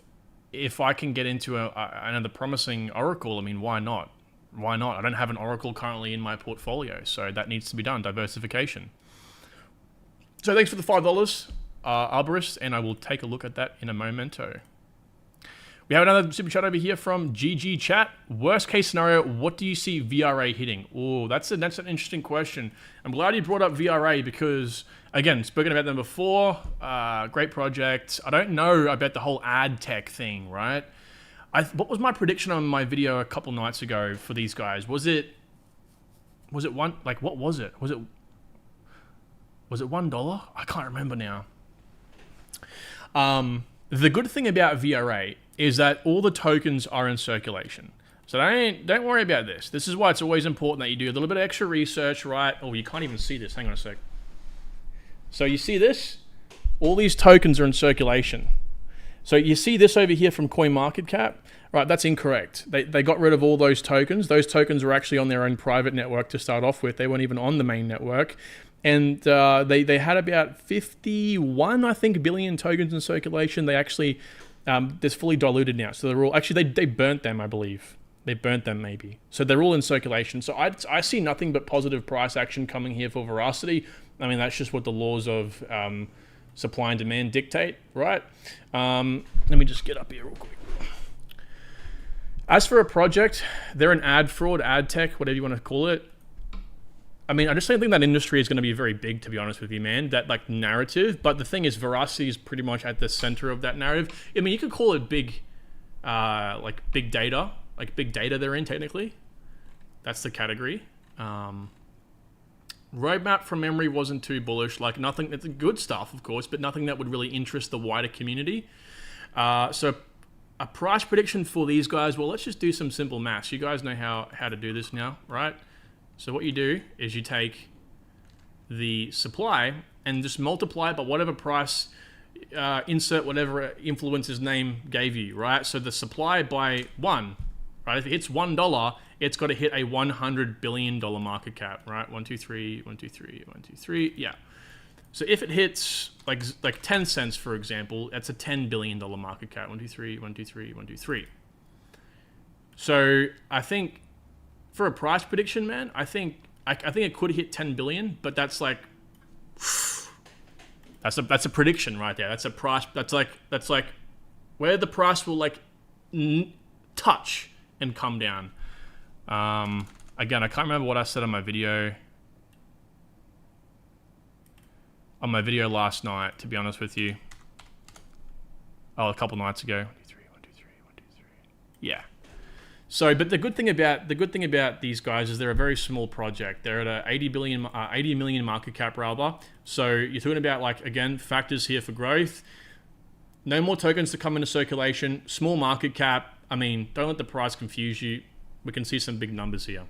I can get into another promising Oracle, I mean, why not? Why not? I don't have an Oracle currently in my portfolio, so that needs to be done. Diversification. So thanks for the $5, Arborist, and I will take a look at that in a momento. We have another super chat over here from GG Chat. Worst case scenario, what do you see VRA hitting? Oh, that's an interesting question. I'm glad you brought up VRA because, again, spoken about them before. Great project. I don't know about the whole ad tech thing, right? What was my prediction on my video a couple nights ago for these guys? Was it one, like, what was it? Was it $1? I can't remember now. The good thing about VRA is that all the tokens are in circulation. So don't worry about this. This is why it's always important that you do a little bit of extra research, right? Oh, you can't even see this. Hang on a sec. So you see this? All these tokens are in circulation. So you see this over here from CoinMarketCap, right? That's incorrect. They got rid of all those tokens. Those tokens were actually on their own private network to start off with. They weren't even on the main network. And they had about 51, I think, billion tokens in circulation. They actually, there's fully diluted now. So they're all, actually they burnt them, I believe. They burnt them maybe. So they're all in circulation. So I see nothing but positive price action coming here for Veracity. I mean, that's just what the laws of supply and demand dictate, right? Let me just get up here real quick. As for a project, they're an ad fraud, ad tech, whatever you want to call it. I mean, I just don't think that industry is going to be very big, to be honest with you, man. That like narrative. But the thing is, Veracity is pretty much at the center of that narrative. I mean, you could call it big, like big data. Like big data they're in, technically. That's the category. Roadmap from memory wasn't too bullish. Like nothing, it's good stuff, of course, but nothing that would really interest the wider community. So a price prediction for these guys, well, let's just do some simple maths. You guys know how to do this now, right? So what you do is you take the supply and just multiply it by whatever price, insert whatever influencer's name gave you, right? So the supply by 1, right? If it hits $1, it's got to hit a $100 billion market cap, right? 1, 2, 3, 1, 2, 3, 1, 2, 3, yeah. So if it hits like 10 cents, for example, that's a $10 billion market cap. 1, 2, 3, 1, 2, 3, 1, 2, 3. So I think for a price prediction, man, I think it could hit 10 billion, but that's like that's a prediction right there. That's a price. That's like where the price will like touch and come down. Again, I can't remember what I said on my video. On my video last night, to be honest with you. Oh, a couple nights ago. 1, 2, 3, 1, 2, 3, 1, 2, 3. Yeah. So, but the good thing about these guys is they're a very small project. They're at a 80 million market cap rather. So you're talking about, like, again, factors here for growth. No more tokens to come into circulation. Small market cap. I mean, don't let the price confuse you. We can see some big numbers here.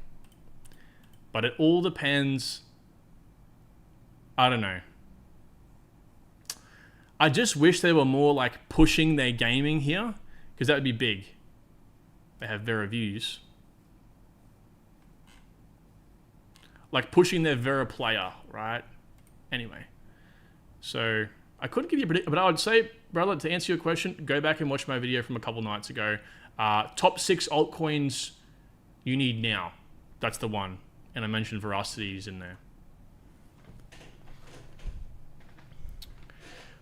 But it all depends. I don't know. I just wish they were more like pushing their gaming here, because that would be big. They have Vera views. Like pushing their Vera player, right? Anyway. So I couldn't give you a prediction, but I would say, brother, to answer your question, go back and watch my video from a couple nights ago. Top 6 altcoins you need now. That's the one. And I mentioned Veracity's in there.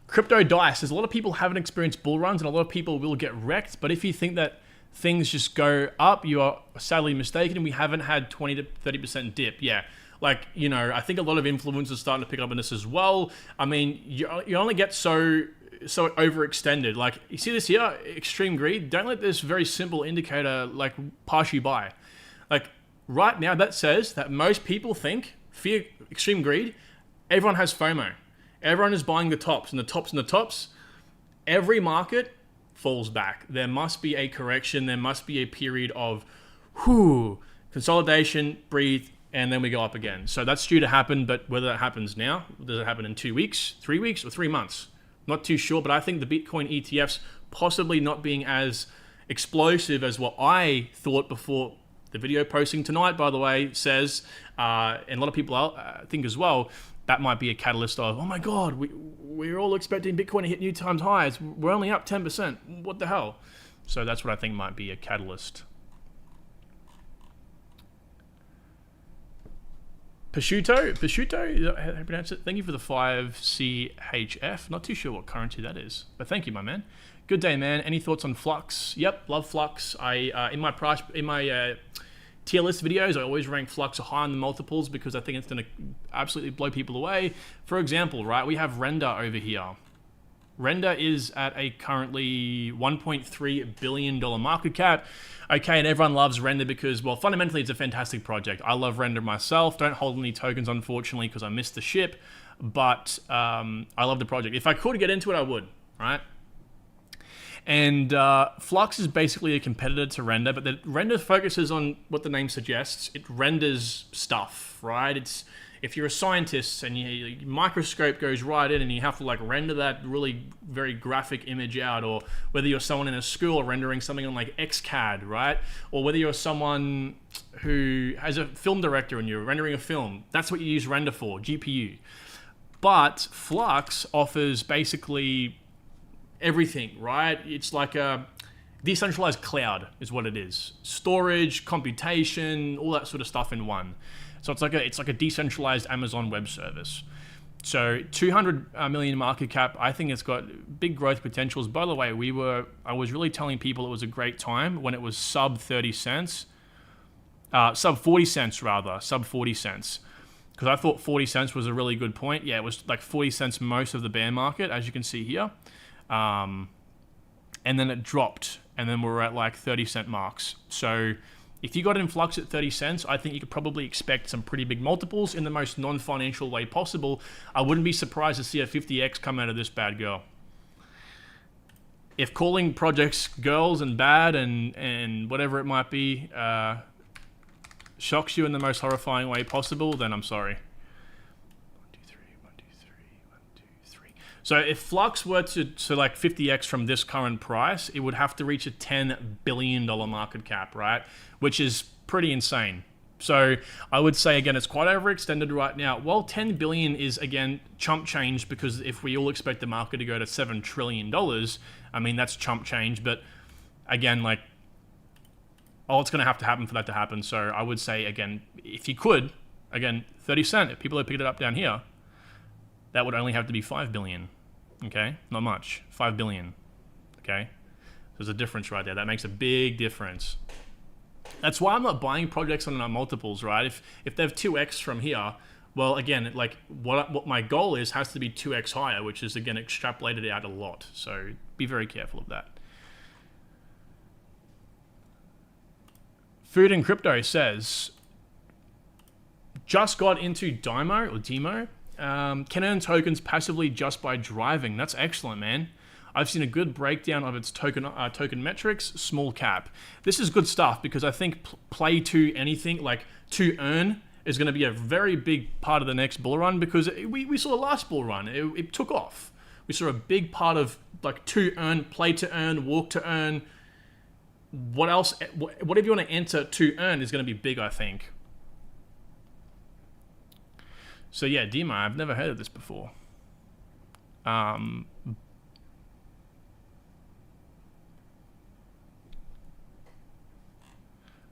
Crypto dice. There's a lot of people haven't experienced bull runs and a lot of people will get wrecked. But if you think that things just go up, you are sadly mistaken. We haven't had 20 to 30% dip. Yeah. Like, you know, I think a lot of influencers are starting to pick up on this as well. I mean, you only get so overextended. Like, you see this here, extreme greed. Don't let this very simple indicator like pass you by. Like right now, that says that most people think fear, extreme greed. Everyone has FOMO. Everyone is buying the tops and the tops and the tops. Every market falls back. There must be a correction. There must be a period of consolidation, breathe, and then we go up again. So that's due to happen, but whether that happens now, does it happen in 2 weeks, 3 weeks, or 3 months? Not too sure, but I think the Bitcoin ETFs possibly not being as explosive as what I thought before. The video posting tonight, by the way, says, and a lot of people think as well, that might be a catalyst of, oh my God, we're all expecting Bitcoin to hit new times highs. We're only up 10%. What the hell? So that's what I think might be a catalyst. Prosciutto, how do you pronounce it? Thank you for the 5 CHF. Not too sure what currency that is, but thank you, my man. Good day, man. Any thoughts on Flux? Yep, love Flux. In my tier list videos, I always rank Flux high on the multiples because I think it's going to absolutely blow people away. For example, right, we have Render over here. Render is at a currently $1.3 billion market cap. Okay, and everyone loves Render because, well, fundamentally it's a fantastic project. I love Render myself. Don't hold any tokens, unfortunately, because I missed the ship. But I love the project. If I could get into it, I would, right? And Flux is basically a competitor to Render, but the Render focuses on what the name suggests. It renders stuff, right? It's if you're a scientist and your microscope goes right in and you have to like render that really very graphic image out, or whether you're someone in a school rendering something on like XCAD, right? Or whether you're someone who has a film director and you're rendering a film, that's what you use Render for, GPU. But Flux offers basically everything, right? It's like a decentralized cloud is what it is. Storage, computation, all that sort of stuff in one. So it's like a decentralized Amazon Web Service. So 200 million market cap. I think it's got big growth potentials. By the way, I was really telling people it was a great time when it was sub 30 cents, sub 40 cents rather, sub 40 cents. Because I thought 40 cents was a really good point. Yeah, it was like 40 cents most of the bear market, as you can see here. And then it dropped, and then we're at like 30 cent marks. So If you got in Flux at 30 cents, I think you could probably expect some pretty big multiples in the most non-financial way possible. I wouldn't be surprised to see a 50x come out of this bad girl. If calling projects girls and bad and whatever it might be shocks you in the most horrifying way possible, then I'm sorry. 1, 2, 3, 1, 2, 3, 1, 2, 3. So if Flux were to like 50x from this current price, it would have to reach a $10 billion market cap, right? Which is pretty insane. So I would say, again, it's quite overextended right now. Well, 10 billion is, again, chump change, because if we all expect the market to go to $7 trillion, I mean, that's chump change. But again, like, oh, it's going to have to happen for that to happen. So I would say, again, if you could, again, 30 cent, if people had picked it up down here, that would only have to be 5 billion. Okay? Not much. 5 billion. Okay? There's a difference right there. That makes a big difference. That's why I'm not buying projects on our multiples, right? If they have 2x from here, well, again, like what my goal is has to be 2x higher, which is, again, extrapolated out a lot. So be very careful of that. Food and Crypto says, just got into Demo, can earn tokens passively just by driving. That's excellent, man. I've seen a good breakdown of its token metrics, small cap. This is good stuff, because I think play to anything, like to earn, is going to be a very big part of the next bull run, because we saw the last bull run. It took off. We saw a big part of like to earn, play to earn, walk to earn. What else? Whatever you want to enter to earn is going to be big, I think. So yeah, Dima, I've never heard of this before.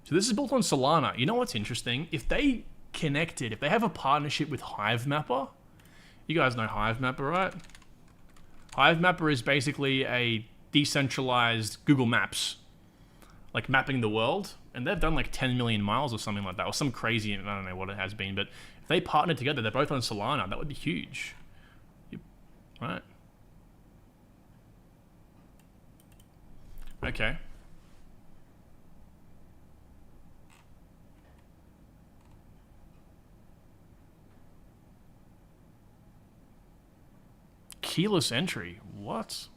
So this is built on Solana. You know what's interesting? If they have a partnership with Hivemapper, you guys know Hivemapper, right? Hivemapper is basically a decentralized Google Maps, like mapping the world. And they've done like 10 million miles or something like that, or some crazy, I don't know what it has been. But if they partner together, they're both on Solana, that would be huge. Right? Okay. Keyless entry. What?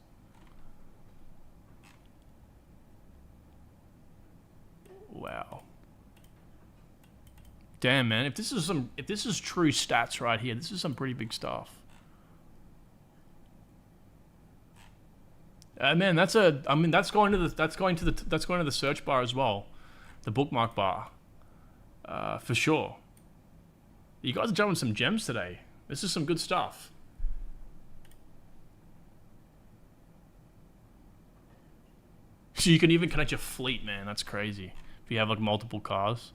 Wow. Damn, man. If this is true stats right here, this is some pretty big stuff. Man, that's going to the search bar as well, the bookmark bar, for sure. You guys are jumping some gems today. This is some good stuff. So you can even connect your fleet, man. That's crazy. If you have like multiple cars.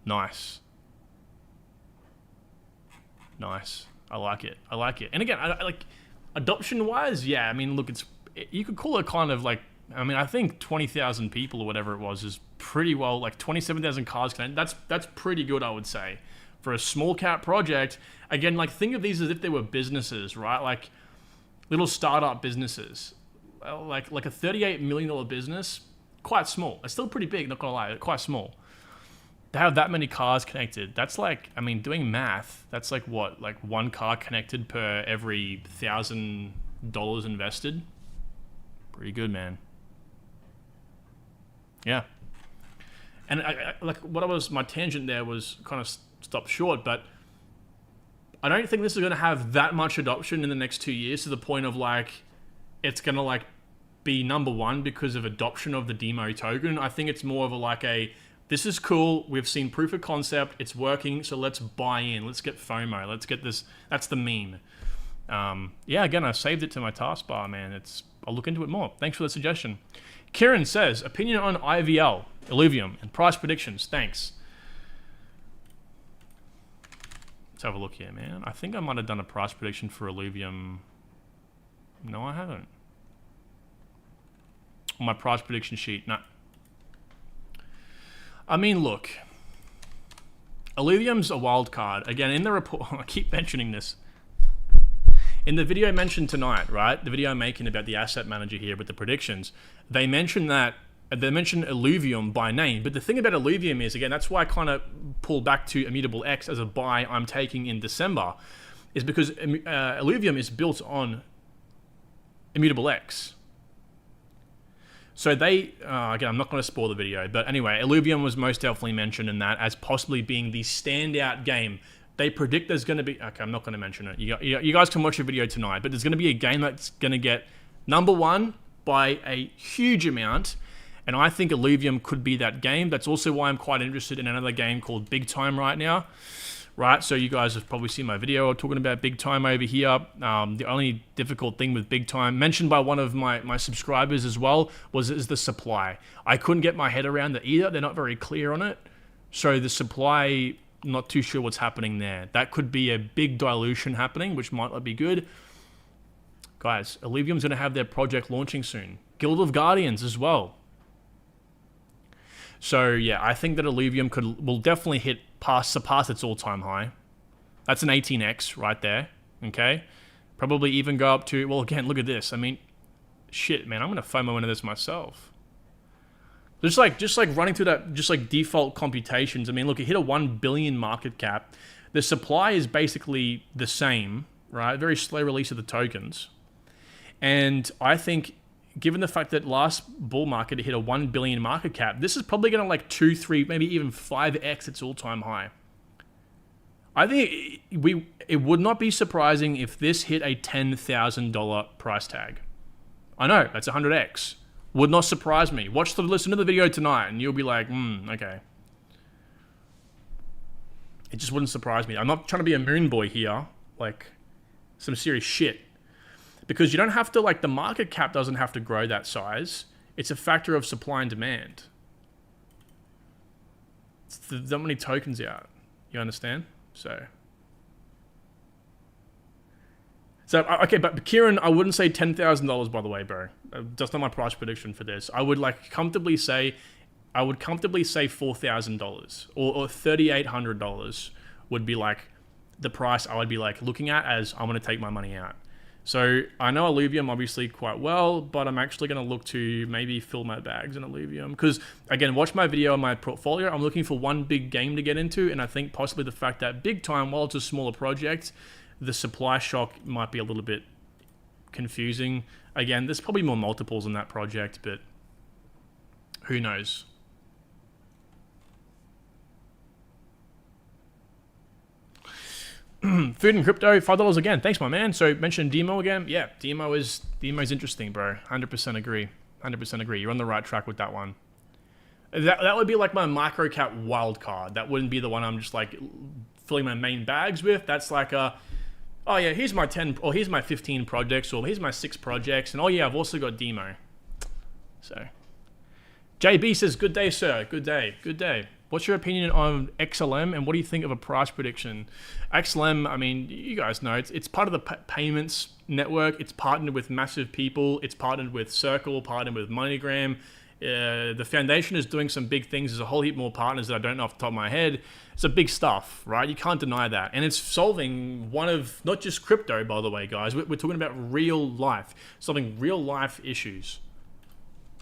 Nice. Nice. I like it. I like it. And again, I like adoption-wise, yeah. I mean, look, you could call it kind of like, I mean, I think 20,000 people or whatever it was is pretty well, like 27,000 cars connected. That's pretty good, I would say, for a small cap project. Again, like think of these as if they were businesses, right? Like little startup businesses. Well, like a $38 million business, quite small. It's still pretty big, not gonna lie, quite small. To have that many cars connected, that's like, I mean, doing math, that's like what? Like one car connected per every $1,000 invested? Pretty good, man. Yeah. And I like my tangent there was kind of stopped short, but I don't think this is going to have that much adoption in the next 2 years to the point of like, it's going to like be number one because of adoption of the demo token. I think it's more of this is cool. We've seen proof of concept. It's working. So let's buy in. Let's get FOMO. Let's get this. That's the meme. Yeah, again, I saved it to my taskbar, man. I'll look into it more. Thanks for the suggestion. Kieran says, opinion on IVL, Illuvium, and price predictions. Thanks. Let's have a look here, man. I think I might have done a price prediction for Illuvium. No, I haven't. On my price prediction sheet, no. I mean, look. Illuvium's a wild card. Again, in the report, I keep mentioning this. In the video mentioned tonight, right? The video I'm making about the asset manager here with the predictions, they mentioned that they mention Illuvium by name, but the thing about Illuvium is, again, that's why I kind of pull back to Immutable X as a buy I'm taking in December, is because Illuvium is built on Immutable X. So they, again, I'm not going to spoil the video, but anyway, Illuvium was most definitely mentioned in that as possibly being the standout game. They predict there's going to be, okay, I'm not going to mention it. You guys can watch the video tonight, but there's going to be a game that's going to get number one by a huge amount, and I think Illuvium could be that game. That's also why I'm quite interested in another game called Big Time right now. Right, so you guys have probably seen my video talking about Big Time over here. The only difficult thing with Big Time, mentioned by one of my subscribers as well, is the supply. I couldn't get my head around that either. They're not very clear on it. So the supply, not too sure what's happening there. That could be a big dilution happening, which might not be good. Guys, Illuvium's going to have their project launching soon. Guild of Guardians as well. So yeah, I think that Illuvium will definitely surpass its all-time high. That's an 18x right there. Okay, probably even go up to, well, again, look at this. I mean, shit, man, I'm gonna FOMO into this myself. Just like running through that, just like default computations. I mean, look, it hit a 1 billion market cap. The supply is basically the same, right? Very slow release of the tokens, and I think, given the fact that last bull market it hit a 1 billion market cap, this is probably going to like 2, 3, maybe even 5x its all-time high. I think it would not be surprising if this hit a $10,000 price tag. I know, that's 100x. Would not surprise me. Listen to the video tonight and you'll be like, okay. It just wouldn't surprise me. I'm not trying to be a moon boy here, like some serious shit. Because you don't have to, like, the market cap doesn't have to grow that size. It's a factor of supply and demand. There's not many tokens out. You understand? So, okay, but Kieran, I wouldn't say $10,000, by the way, bro. That's not my price prediction for this. I would, comfortably say $4,000 or $3,800 would be, like, the price I would be, like, looking at as I'm going to take my money out. So I know Illuvium obviously quite well, but I'm actually going to look to maybe fill my bags in Illuvium. Because, again, watch my video on my portfolio. I'm looking for one big game to get into, and I think possibly the fact that Big Time, while it's a smaller project, the supply shock might be a little bit confusing. Again, there's probably more multiples in that project, but who knows? Food and crypto, $5 again. Thanks, my man. So mentioned Demo again. Yeah, Demo's interesting, bro. 100% agree. 100% agree. You're on the right track with that one. That would be like my micro cap wild card. That wouldn't be the one I'm just like filling my main bags with. That's like oh yeah, here's my 10 or here's my 15 projects or here's my 6 projects, and oh yeah, I've also got Demo. So JB says, "Good day, sir. Good day. Good day. What's your opinion on XLM, and what do you think of a price prediction?" XLM, I mean, you guys know, it's part of the payments network. It's partnered with massive people. It's partnered with Circle, partnered with MoneyGram. The foundation is doing some big things. There's a whole heap more partners that I don't know off the top of my head. It's a big stuff, right? You can't deny that. And it's solving one of, not just crypto, by the way, guys. We're talking about real life, solving real life issues,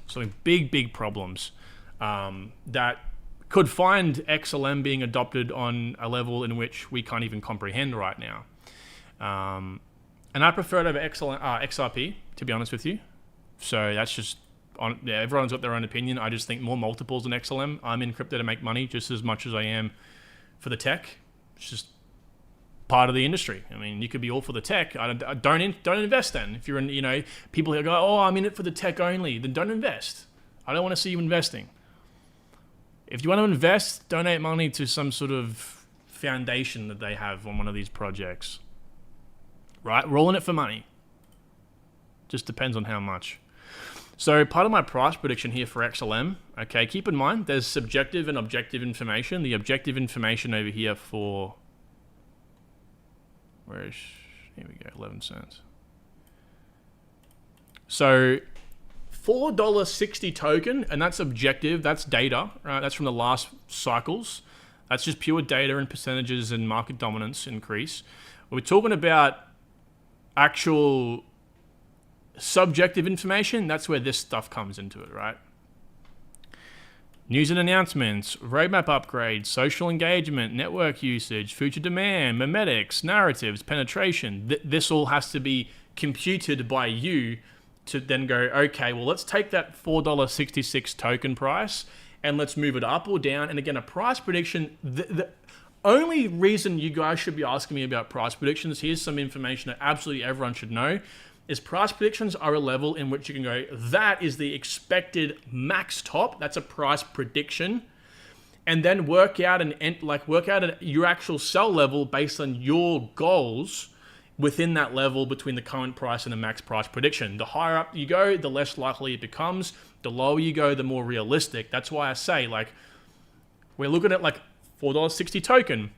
solving big problems that could find XLM being adopted on a level in which we can't even comprehend right now. And I prefer it over XRP, to be honest with you. So that's just, everyone's got their own opinion. I just think more multiples than XLM. I'm in crypto to make money just as much as I am for the tech. It's just part of the industry. I mean, you could be all for the tech. Don't invest then. If you're in, people who go, oh, I'm in it for the tech only, then don't invest. I don't want to see you investing. If you want to invest, donate money to some sort of foundation that they have on one of these projects. Right? We're all in it for money. Just depends on how much. So part of my price prediction here for XLM, okay, keep in mind there's subjective and objective information. The objective information over here for, here we go, 11 cents. So $4.60 token, and that's objective, that's data, right? That's from the last cycles. That's just pure data and percentages and market dominance increase. We're talking about actual subjective information. That's where this stuff comes into it, right? News and announcements, roadmap upgrades, social engagement, network usage, future demand, memetics, narratives, penetration. This all has to be computed by you to then go, okay, well, let's take that $4.66 token price and let's move it up or down. And again, a price prediction, the only reason you guys should be asking me about price predictions, here's some information that absolutely everyone should know, is price predictions are a level in which you can go, that is the expected max top, that's a price prediction, and then work out your actual sell level based on your goals within that level between the current price and the max price prediction. The higher up you go, the less likely it becomes. The lower you go, the more realistic. That's why I say, like, we're looking at like $4.60 token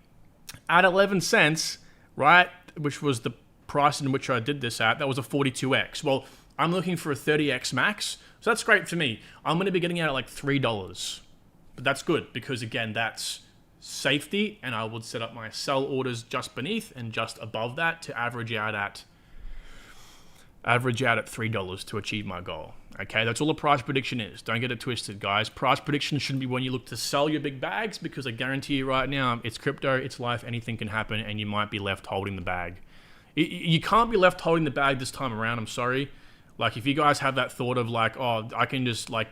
at 11 cents, right? Which was the price in which I did this at. That was a 42x. Well, I'm looking for a 30x max, so that's great for me. I'm going to be getting out at like $3, but that's good because again, that's safety, and I would set up my sell orders just beneath and just above that to average out at $3 to achieve my goal. Okay, that's all a price prediction is. Don't get it twisted, guys. Price prediction shouldn't be when you look to sell your big bags, because I guarantee you right now, it's crypto, it's life, anything can happen, and you might be left holding the bag. You can't be left holding the bag this time around, I'm sorry. Like, if you guys have that thought of like, oh, I can just like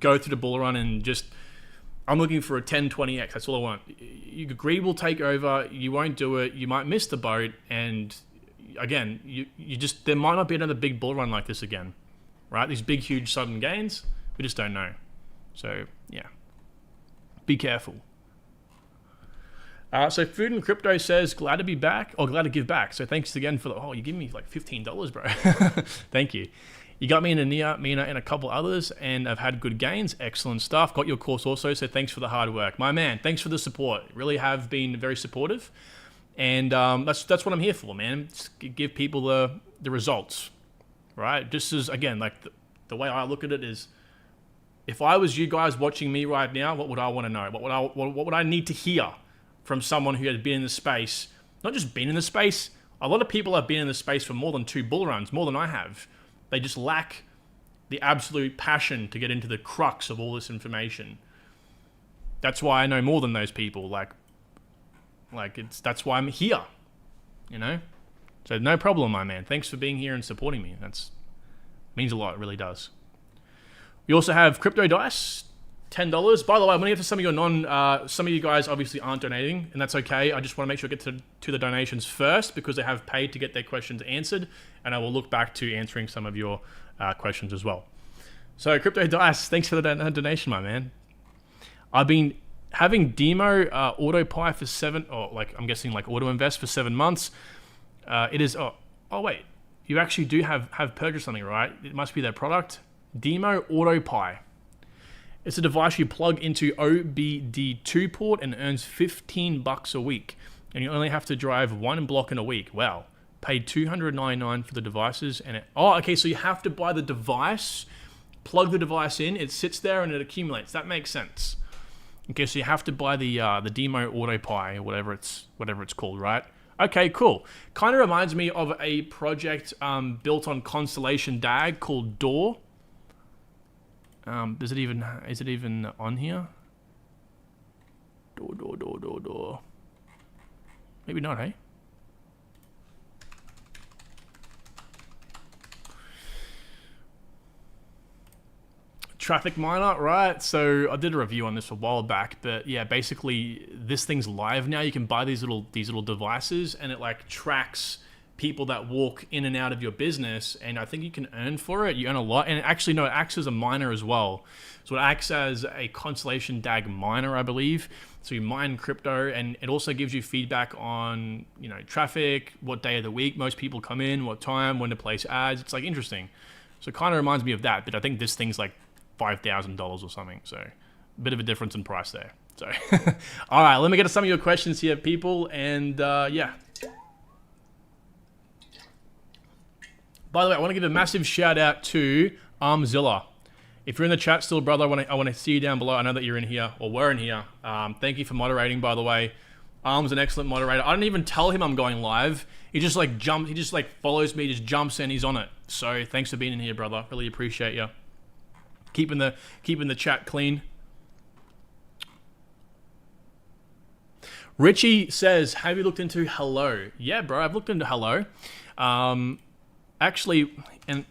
go through the bull run and just, I'm looking for a 10, 20x, that's all I want. Greed will take over, you won't do it, you might miss the boat, and again, you just, there might not be another big bull run like this again, right? These big, huge, sudden gains, we just don't know. So, yeah. Be careful. So Food and Crypto says, glad to be back, or glad to give back. So thanks again for the, oh, you give me like $15, bro. Thank you. You got me in Ania, Mina, and a couple others, and I've had good gains. Excellent stuff. Got your course also, so thanks for the hard work. My man, thanks for the support. Really have been very supportive. And that's what I'm here for, man. Just give people the results, right? Just as, again, like the way I look at it is, if I was you guys watching me right now, what would I want to know? What would I need to hear from someone who had been in the space? Not just been in the space. A lot of people have been in the space for more than 2 bull runs, more than I have. They just lack the absolute passion to get into the crux of all this information. That's why I know more than those people. That's why I'm here, you know? So no problem, my man. Thanks for being here and supporting me. That's means a lot, it really does. We also have Crypto Dice, $10. By the way, I'm going to get to some of your some of you guys obviously aren't donating, and that's okay. I just want to make sure I get to the donations first, because they have paid to get their questions answered, and I will look back to answering some of your questions as well. So Crypto Dice, thanks for the donation, my man. I've been having Demo AutoPy for I'm guessing like Auto Invest for 7 months. It is, oh wait, you actually do have purchased something, right? It must be their product. Demo AutoPy. It's a device you plug into OBD2 port and earns $15 a week. And you only have to drive 1 block in a week. Wow. Paid $299 for the devices. Okay, so you have to buy the device, plug the device in, it sits there and it accumulates. That makes sense. Okay, so you have to buy the Demo AutoPy, or whatever it's called, right? Okay, cool. Kind of reminds me of a project built on Constellation DAG called Door. Is it even on here? Door. Maybe not, hey? Traffic miner, right? So I did a review on this a while back, but yeah, basically this thing's live now. You can buy these little devices, and it like tracks people that walk in and out of your business, and I think you can earn for it. You earn a lot, and it acts as a miner as well. So it acts as a Constellation DAG miner, I believe. So you mine crypto, and it also gives you feedback on, you know, traffic, what day of the week most people come in, what time, when to place ads. It's like interesting. So it kind of reminds me of that, but I think this thing's like $5,000 or something. So a bit of a difference in price there. So all right, let me get to some of your questions here, people, and yeah. By the way, I want to give a massive shout out to Armzilla. If you're in the chat still, brother, I want to see you down below. I know that you're in here, or were in here. Thank you for moderating, by the way. Arm's an excellent moderator. I don't even tell him I'm going live. He just like jumps, he just like follows me, just jumps in, he's on it. So thanks for being in here, brother. Really appreciate you. Keeping the chat clean. Richie says, have you looked into Hello? Yeah, bro, I've looked into Hello. Actually, and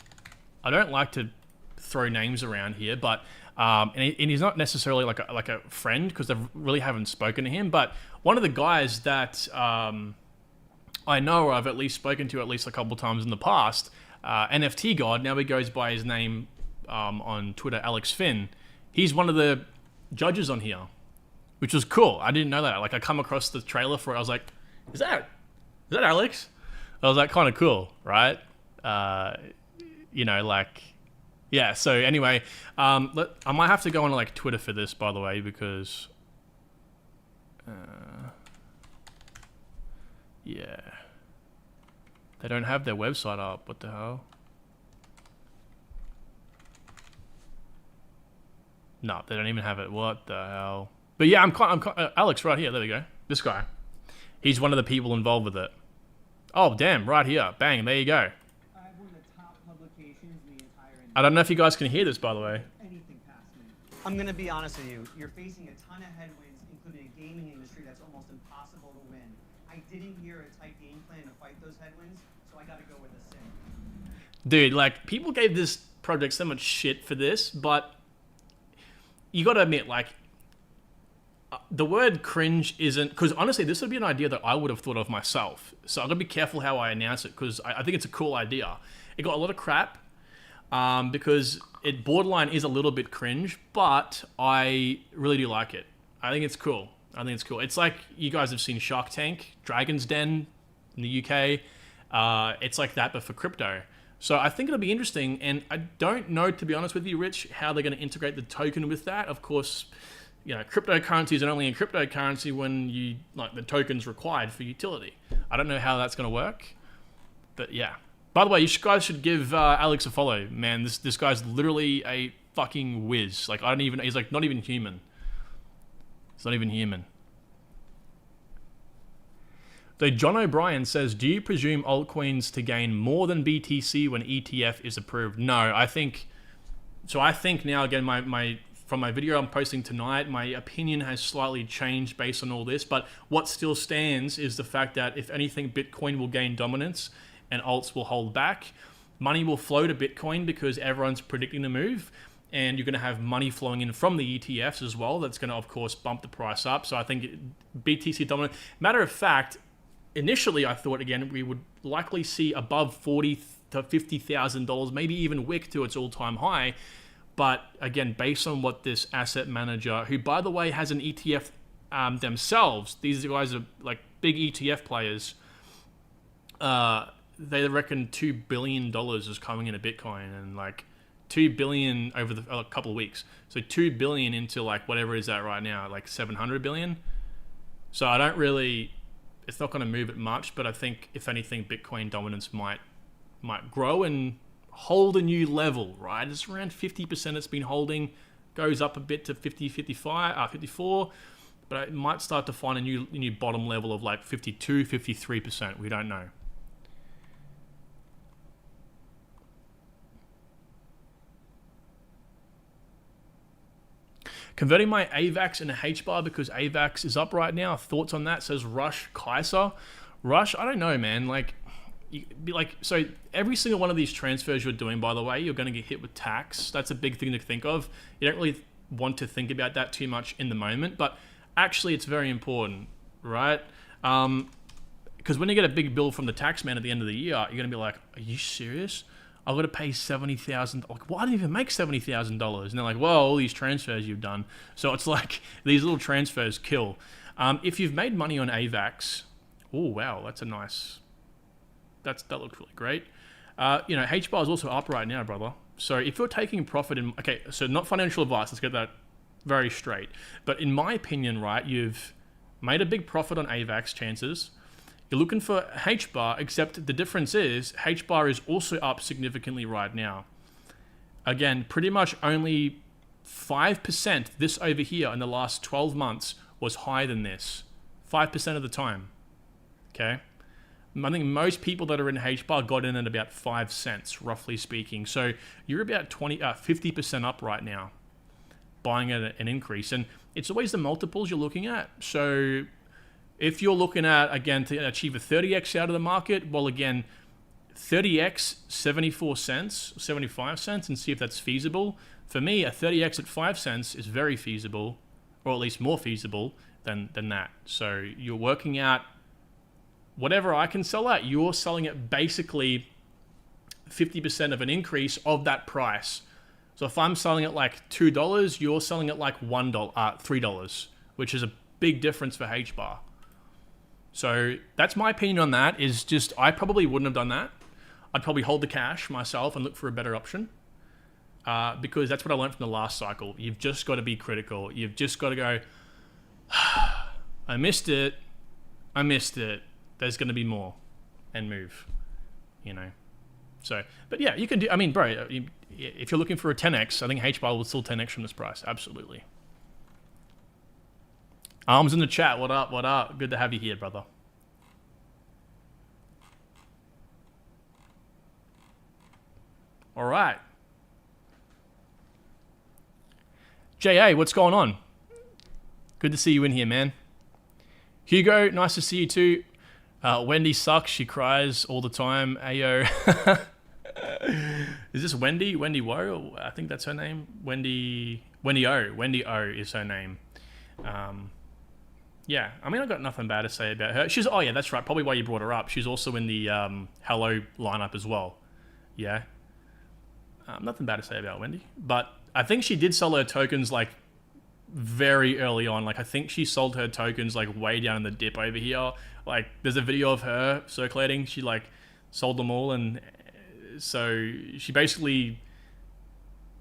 I don't like to throw names around here, but and he's not necessarily like a friend because I really haven't spoken to him. But one of the guys that I know, or I've at least spoken to at least a couple times in the past, NFT God. Now he goes by his name on Twitter, Alex Finn. He's one of the judges on here, which was cool. I didn't know that. Like I come across the trailer for it, I was like, is that Alex? I was like, kind of cool, right? You know, like, yeah. So anyway, I might have to go on like Twitter for this, by the way, because, yeah, they don't have their website up. What the hell? No, they don't even have it. What the hell? But yeah, I'm Alex right here. There we go. This guy. He's one of the people involved with it. Oh, damn. Right here. Bang. There you go. One of the top publications in the entire industry. I don't know if you guys can hear this, by the way. Anything past me. I'm going to be honest with you. You're facing a ton of headwinds, including a gaming industry that's almost impossible to win. I didn't hear a tight game plan to fight those headwinds, so I got to go with a sim. Dude, like, people gave this project so much shit for this, but you got to admit, like, the word cringe isn't, because honestly, this would be an idea that I would have thought of myself. So I've got to be careful how I announce it, because I think it's a cool idea. It got a lot of crap because it borderline is a little bit cringe, but I really do like it. I think it's cool. It's like you guys have seen Shark Tank, Dragon's Den in the UK. It's like that, but for crypto. So I think it'll be interesting, and I don't know, to be honest with you, Rich, how they're going to integrate the token with that. Of course, you know, cryptocurrencies are only a cryptocurrency when you like the token's required for utility. I don't know how that's going to work, but yeah. By the way, you guys should give Alex a follow, man. This guy's literally a fucking whiz. Like he's like not even human. It's not even human. So John O'Brien says, do you presume altcoins to gain more than BTC when ETF is approved? No, I think now again from my video I'm posting tonight, my opinion has slightly changed based on all this, but what still stands is the fact that if anything, Bitcoin will gain dominance and alts will hold back. Money will flow to Bitcoin because everyone's predicting the move, and you're going to have money flowing in from the ETFs as well. That's going to, of course, bump the price up. So I think BTC dominant. Matter of fact, initially I thought, again, we would likely see above $40,000 to $50,000, maybe even wick to its all-time high. But again, based on what this asset manager, who by the way has an ETF themselves, these guys are like big ETF players, they reckon $2 billion is coming into Bitcoin, and like $2 billion over a couple of weeks. So $2 billion into like whatever is that right now, like 700 billion. So I don't really, it's not going to move it much, but I think if anything, Bitcoin dominance might grow and hold a new level, right? It's around 50% it's been holding, goes up a bit to 54, but it might start to find a new bottom level of like 52, 53%. We don't know. Converting my AVAX into HBAR because AVAX is up right now. Thoughts on that? Says Rush Kaiser. Rush, I don't know, man. Like, so every single one of these transfers you're doing, by the way, you're going to get hit with tax. That's a big thing to think of. You don't really want to think about that too much in the moment, but actually it's very important, right? Because when you get a big bill from the tax man at the end of the year, you're going to be like, are you serious? I've got to pay $70,000. Like, why didn't you even make $70,000? And they're like, well, all these transfers you've done. So it's like these little transfers kill. If you've made money on AVAX, oh wow, that's a nice. That looks really great. You know, HBAR is also up right now, brother. So if you're taking profit in, okay, so not financial advice. Let's get that very straight. But in my opinion, right, you've made a big profit on AVAX chances. You're looking for HBAR, except the difference is HBAR is also up significantly right now. Again, pretty much only 5%, this over here in the last 12 months was higher than this. 5% of the time. Okay? I think most people that are in HBAR got in at about 5 cents, roughly speaking. So you're about 50% up right now, buying at an increase. And it's always the multiples you're looking at. So If you're looking at, again, to achieve a 30x out of the market, well, again, 30x, 74 cents, 75 cents, and see if that's feasible. For me, a 30x at 5 cents is very feasible, or at least more feasible than that. So you're working out whatever I can sell at, you're selling it basically 50% of an increase of that price. So if I'm selling it like $2, you're selling it like $3, which is a big difference for H-bar. So that's my opinion on that, is just, I probably wouldn't have done that. I'd probably hold the cash myself and look for a better option. Because that's what I learned from the last cycle. You've just got to be critical. You've just got to go, I missed it. There's going to be more, and move, you know. So, but yeah, you can do, I mean, bro, if you're looking for a 10x, I think H-bar will still 10x from this price. Absolutely. Arms in the chat. What up? What up? Good to have you here, brother. All right. JA, what's going on? Good to see you in here, man. Hugo, nice to see you too. Wendy sucks. She cries all the time. Ayo. Is this Wendy? Wendy Woe? I think that's her name. Wendy O. Wendy O is her name. Yeah, I mean, I've got nothing bad to say about her. Oh yeah, that's right. Probably why you brought her up. She's also in the Hello lineup as well. Yeah. Nothing bad to say about Wendy. But I think she did sell her tokens like very early on. Like I think she sold her tokens like way down in the dip over here. Like there's a video of her circulating. She like sold them all, and so she basically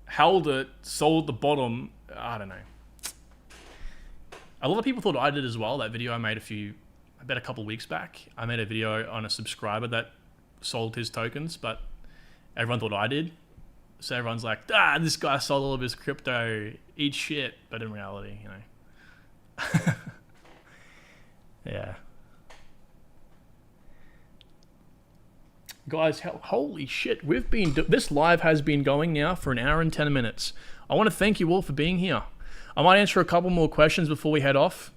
held it, sold the bottom. I don't know. A lot of people thought I did as well. That video I made a couple weeks back. I made a video on a subscriber that sold his tokens, but everyone thought I did. So everyone's like, this guy sold all of his crypto, eat shit. But in reality, you know. Yeah. Guys, holy shit. This live has been going now for 1 hour and 10 minutes. I want to thank you all for being here. I might answer a couple more questions before we head off.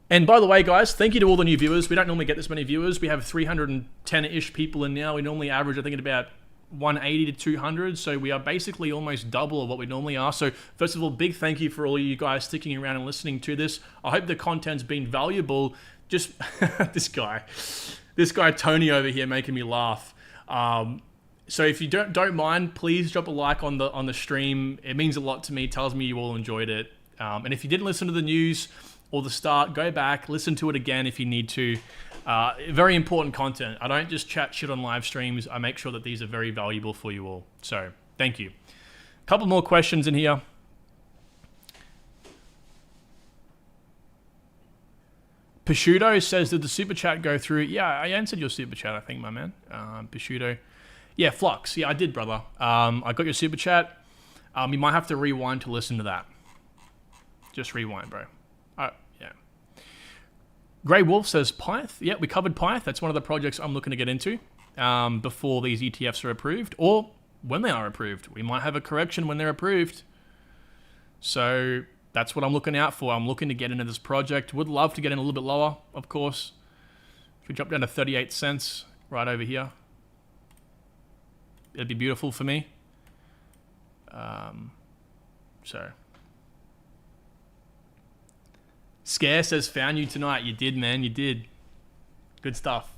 And by the way, guys, thank you to all the new viewers. We don't normally get this many viewers. We have 310-ish people in now. We normally average, I think, at about 180 to 200. So we are basically almost double of what we normally are. So first of all, big thank you for all you guys sticking around and listening to this. I hope the content's been valuable. Just this guy Tony over here making me laugh. So if you don't mind, please drop a like on the stream. It means a lot to me. It tells me you all enjoyed it. And if you didn't listen to the news or the start, go back, listen to it again if you need to. Very important content. I don't just chat shit on live streams. I make sure that these are very valuable for you all. So thank you. A couple more questions in here. Pishudo says, did the super chat go through? Yeah, I answered your super chat, I think, my man. Pishudo. Yeah, Flux. Yeah, I did, brother. I got your super chat. You might have to rewind to listen to that. Just rewind, bro. Yeah. Grey Wolf says Pyth. Yeah, we covered Pyth. That's one of the projects I'm looking to get into before these ETFs are approved, or when they are approved. We might have a correction when they're approved. So that's what I'm looking out for. I'm looking to get into this project. Would love to get in a little bit lower, of course. If we drop down to 38 cents right over here, it'd be beautiful for me. So. Scare says, found you tonight. You did, man. You did. Good stuff.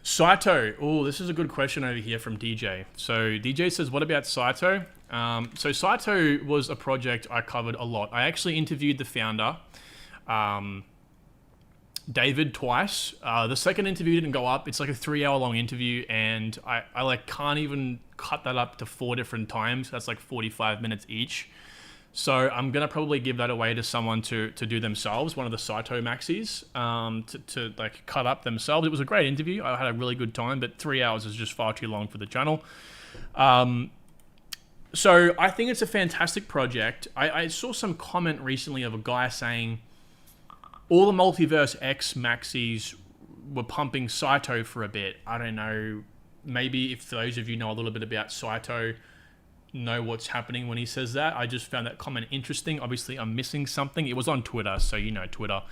Scypto. Oh, this is a good question over here from DJ. So DJ says, what about Scypto? So Scypto was a project I covered a lot. I actually interviewed the founder, David, twice. The second interview didn't go up. It's like a 3-hour long interview, and I like can't even cut that up to 4 different times. That's like 45 minutes each. So I'm gonna probably give that away to someone to do themselves, one of the Scypto maxis, to like cut up themselves. It was a great interview. I had a really good time, but 3 hours is just far too long for the channel. So I think it's a fantastic project. I saw some comment recently of a guy saying all the Multiverse X maxis were pumping Scypto for a bit. I don't know. Maybe if those of you know a little bit about Scypto, know what's happening when he says that. I just found that comment interesting. Obviously, I'm missing something. It was on Twitter, so you know Twitter.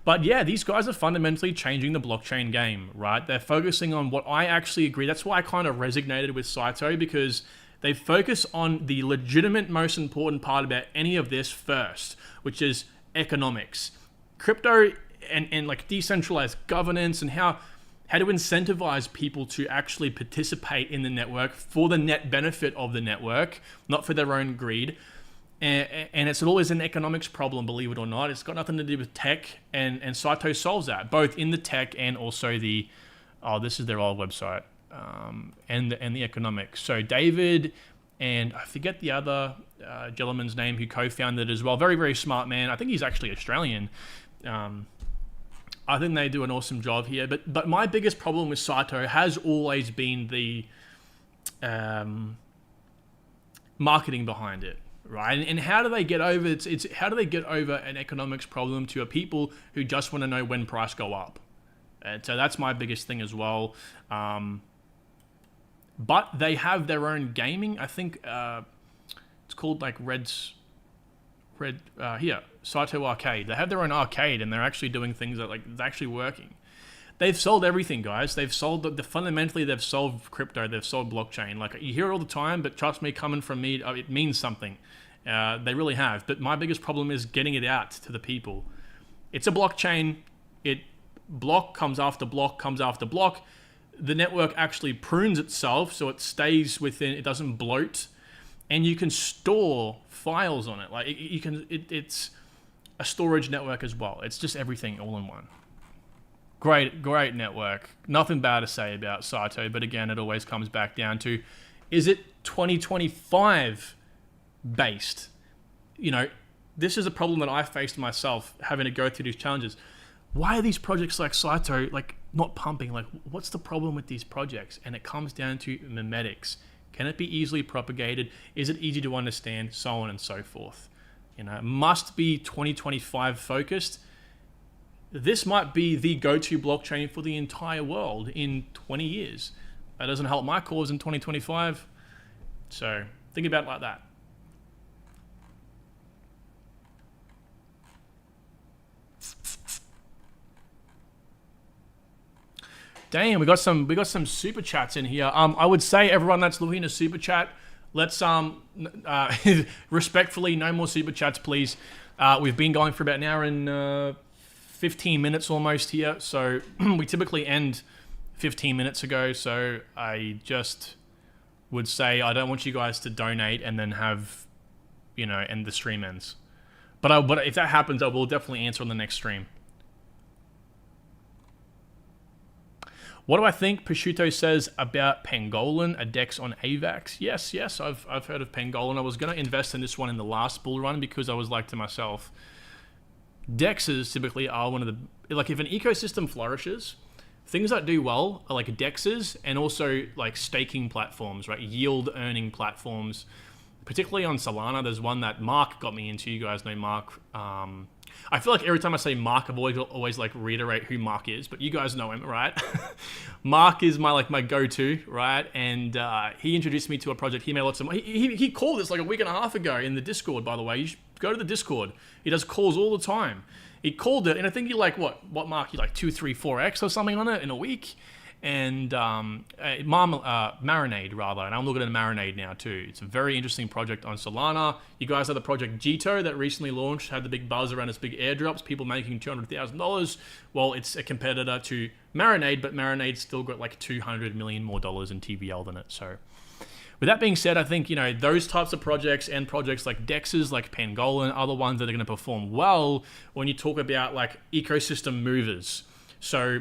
But yeah, these guys are fundamentally changing the blockchain game, right? They're focusing on what I actually agree. That's why I kind of resonated with Scypto, because they focus on the legitimate, most important part about any of this first, which is economics. Crypto and like decentralized governance and how to incentivize people to actually participate in the network for the net benefit of the network, not for their own greed. And it's always an economics problem, believe it or not. It's got nothing to do with tech, and Scypto solves that, both in the tech and also the, this is their old website, and the economics. So David, and I forget the other gentleman's name who co-founded it as well. Very, very smart man. I think he's actually Australian. I think they do an awesome job here. But my biggest problem with Scypto has always been the marketing behind it, right? And how do they get over it's how do they get over an economics problem to a people who just want to know when price go up? And so that's my biggest thing as well. But they have their own gaming. I think it's called like Scypto Arcade. They have their own arcade, and they're actually doing things that like it's actually working. They've sold everything, guys. They've sold fundamentally. They've solved crypto. They've sold blockchain. Like you hear it all the time, but trust me, coming from me, it means something. They really have. But my biggest problem is getting it out to the people. It's a blockchain. Block comes after block comes after block. The network actually prunes itself so it stays within. It doesn't bloat, and you can store files on it. Like you can. It's a storage network as well. It's just everything all in one. Great network. Nothing bad to say about Scypto, but again, it always comes back down to, is it 2025 based? You know, this is a problem that I faced myself, having to go through these challenges. Why are these projects like Scypto like not pumping? Like, what's the problem with these projects? And it comes down to memetics. Can it be easily propagated? Is it easy to understand? So on and so forth. You know, it must be 2025 focused. This might be the go-to blockchain for the entire world in 20 years. That doesn't help my cause in 2025. So think about it like that. Damn, we got some super chats in here. I would say everyone that's looking to super chat, let's respectfully, no more super chats, please. We've been going for about an hour and 15 minutes almost here, so we typically end 15 minutes ago. So I just would say I don't want you guys to donate and then have, and the stream ends. But if that happens, I will definitely answer on the next stream. What do I think? Prosciutto says about Pangolin, a DEX on AVAX. Yes, I've heard of Pangolin. I was going to invest in this one in the last bull run because I was like to myself, DEXs typically are one of the, like if an ecosystem flourishes, things that do well are like DEXs and also like staking platforms, right? Yield earning platforms, particularly on Solana. There's one that Mark got me into. You guys know Mark. I feel like every time I say Mark, I've always like reiterate who Mark is, but you guys know him, right? Mark is my go-to, right? And he introduced me to a project. He made lots of money. He called this like a week and a half ago in the Discord, by the way. You should go to the Discord. He does calls all the time. He called it, and I think he like, what Mark? He like 2, 3, 4x or something on it in a week. And Marinade, rather. And I'm looking at Marinade now, too. It's a very interesting project on Solana. You guys have the project Jito that recently launched, had the big buzz around its big airdrops, people making $200,000. Well, it's a competitor to Marinade, but Marinade's still got like $200 million more in TVL than it. So with that being said, I think, those types of projects and projects like DEXs, like Pangolin, are the ones that are going to perform well when you talk about like ecosystem movers. So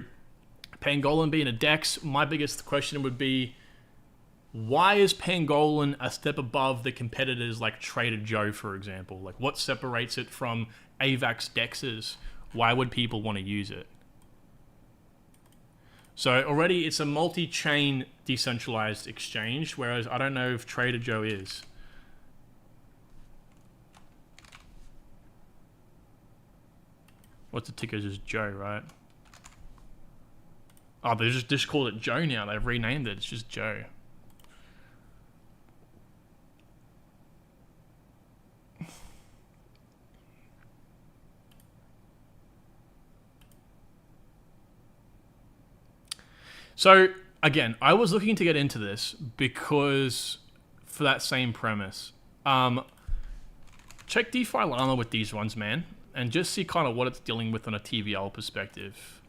Pangolin being a DEX, my biggest question would be, why is Pangolin a step above the competitors like Trader Joe, for example? Like, what separates it from AVAX DEXs? Why would people want to use it? So already it's a multi-chain decentralized exchange, whereas I don't know if Trader Joe is. What's the ticker? Just Joe, right? Oh, they just called it Joe now. They've renamed it. It's just Joe. So again, I was looking to get into this because for that same premise. Check DeFi Llama with these ones, man, and just see kind of what it's dealing with on a TVL perspective.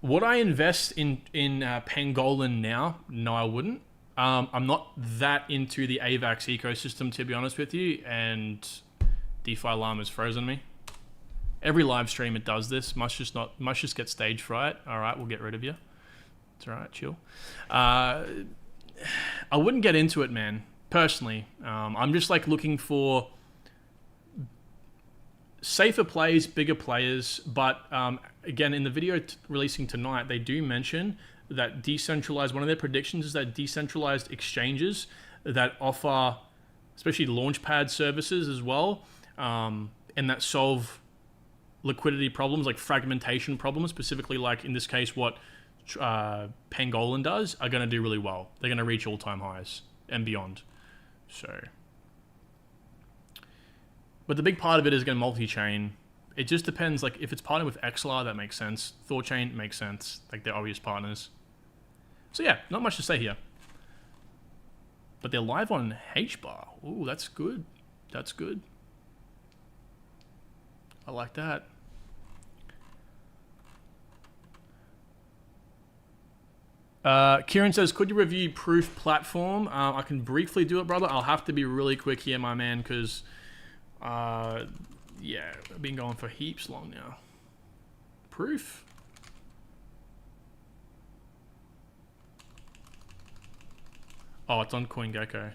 Would I invest in Pangolin now? No, I wouldn't. I'm not that into the AVAX ecosystem, to be honest with you, and DeFi Llama's frozen me. Every live stream it does this. Must just get stage fright. All right, we'll get rid of you. It's all right, chill. I wouldn't get into it, man. Personally, I'm just like looking for safer plays, bigger players. But again, in the video releasing tonight, they do mention that decentralized. One of their predictions is that decentralized exchanges that offer, especially Launchpad services as well, and that solve liquidity problems like fragmentation problems, specifically like in this case what Pangolin does, are going to do really well. They're going to reach all-time highs and beyond. So, but the big part of it is going to multi-chain. It just depends. Like if it's partnered with XLR, that makes sense. Thorchain makes sense. Like they're obvious partners. So yeah, not much to say here. But they're live on HBAR. Ooh, that's good. That's good. I like that. Kieran says, could you review Proof platform? I can briefly do it, brother. I'll have to be really quick here, my man, because, yeah, I've been going for heaps long now. Proof? Oh, it's on CoinGecko.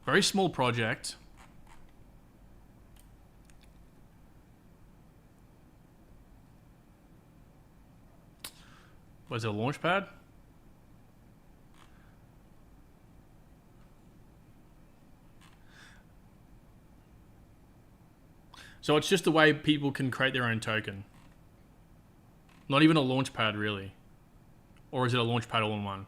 Very small project. Was it a Launchpad? So it's just the way people can create their own token. Not even a Launchpad, really. Or is it a Launchpad all-in-one?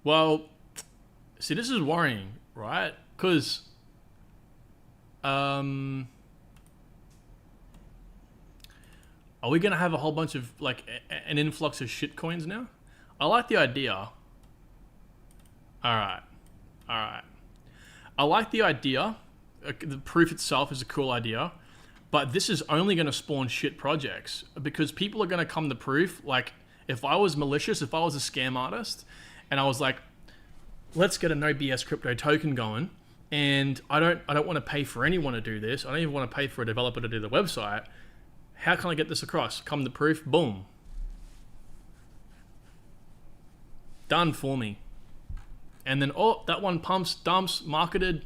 Well, see, this is worrying, right? Because, are we going to have a whole bunch of, like, an influx of shit coins now? I like the idea. Alright. I like the idea. The proof itself is a cool idea. But this is only going to spawn shit projects. Because people are going to come to proof. Like, if I was malicious, if I was a scam artist, and I was like, let's get a no BS crypto token going, and I don't want to pay for anyone to do this. I don't even want to pay for a developer to do the website. How can I get this across? Come to proof, boom. Done for me. And then, oh, that one pumps, dumps, marketed.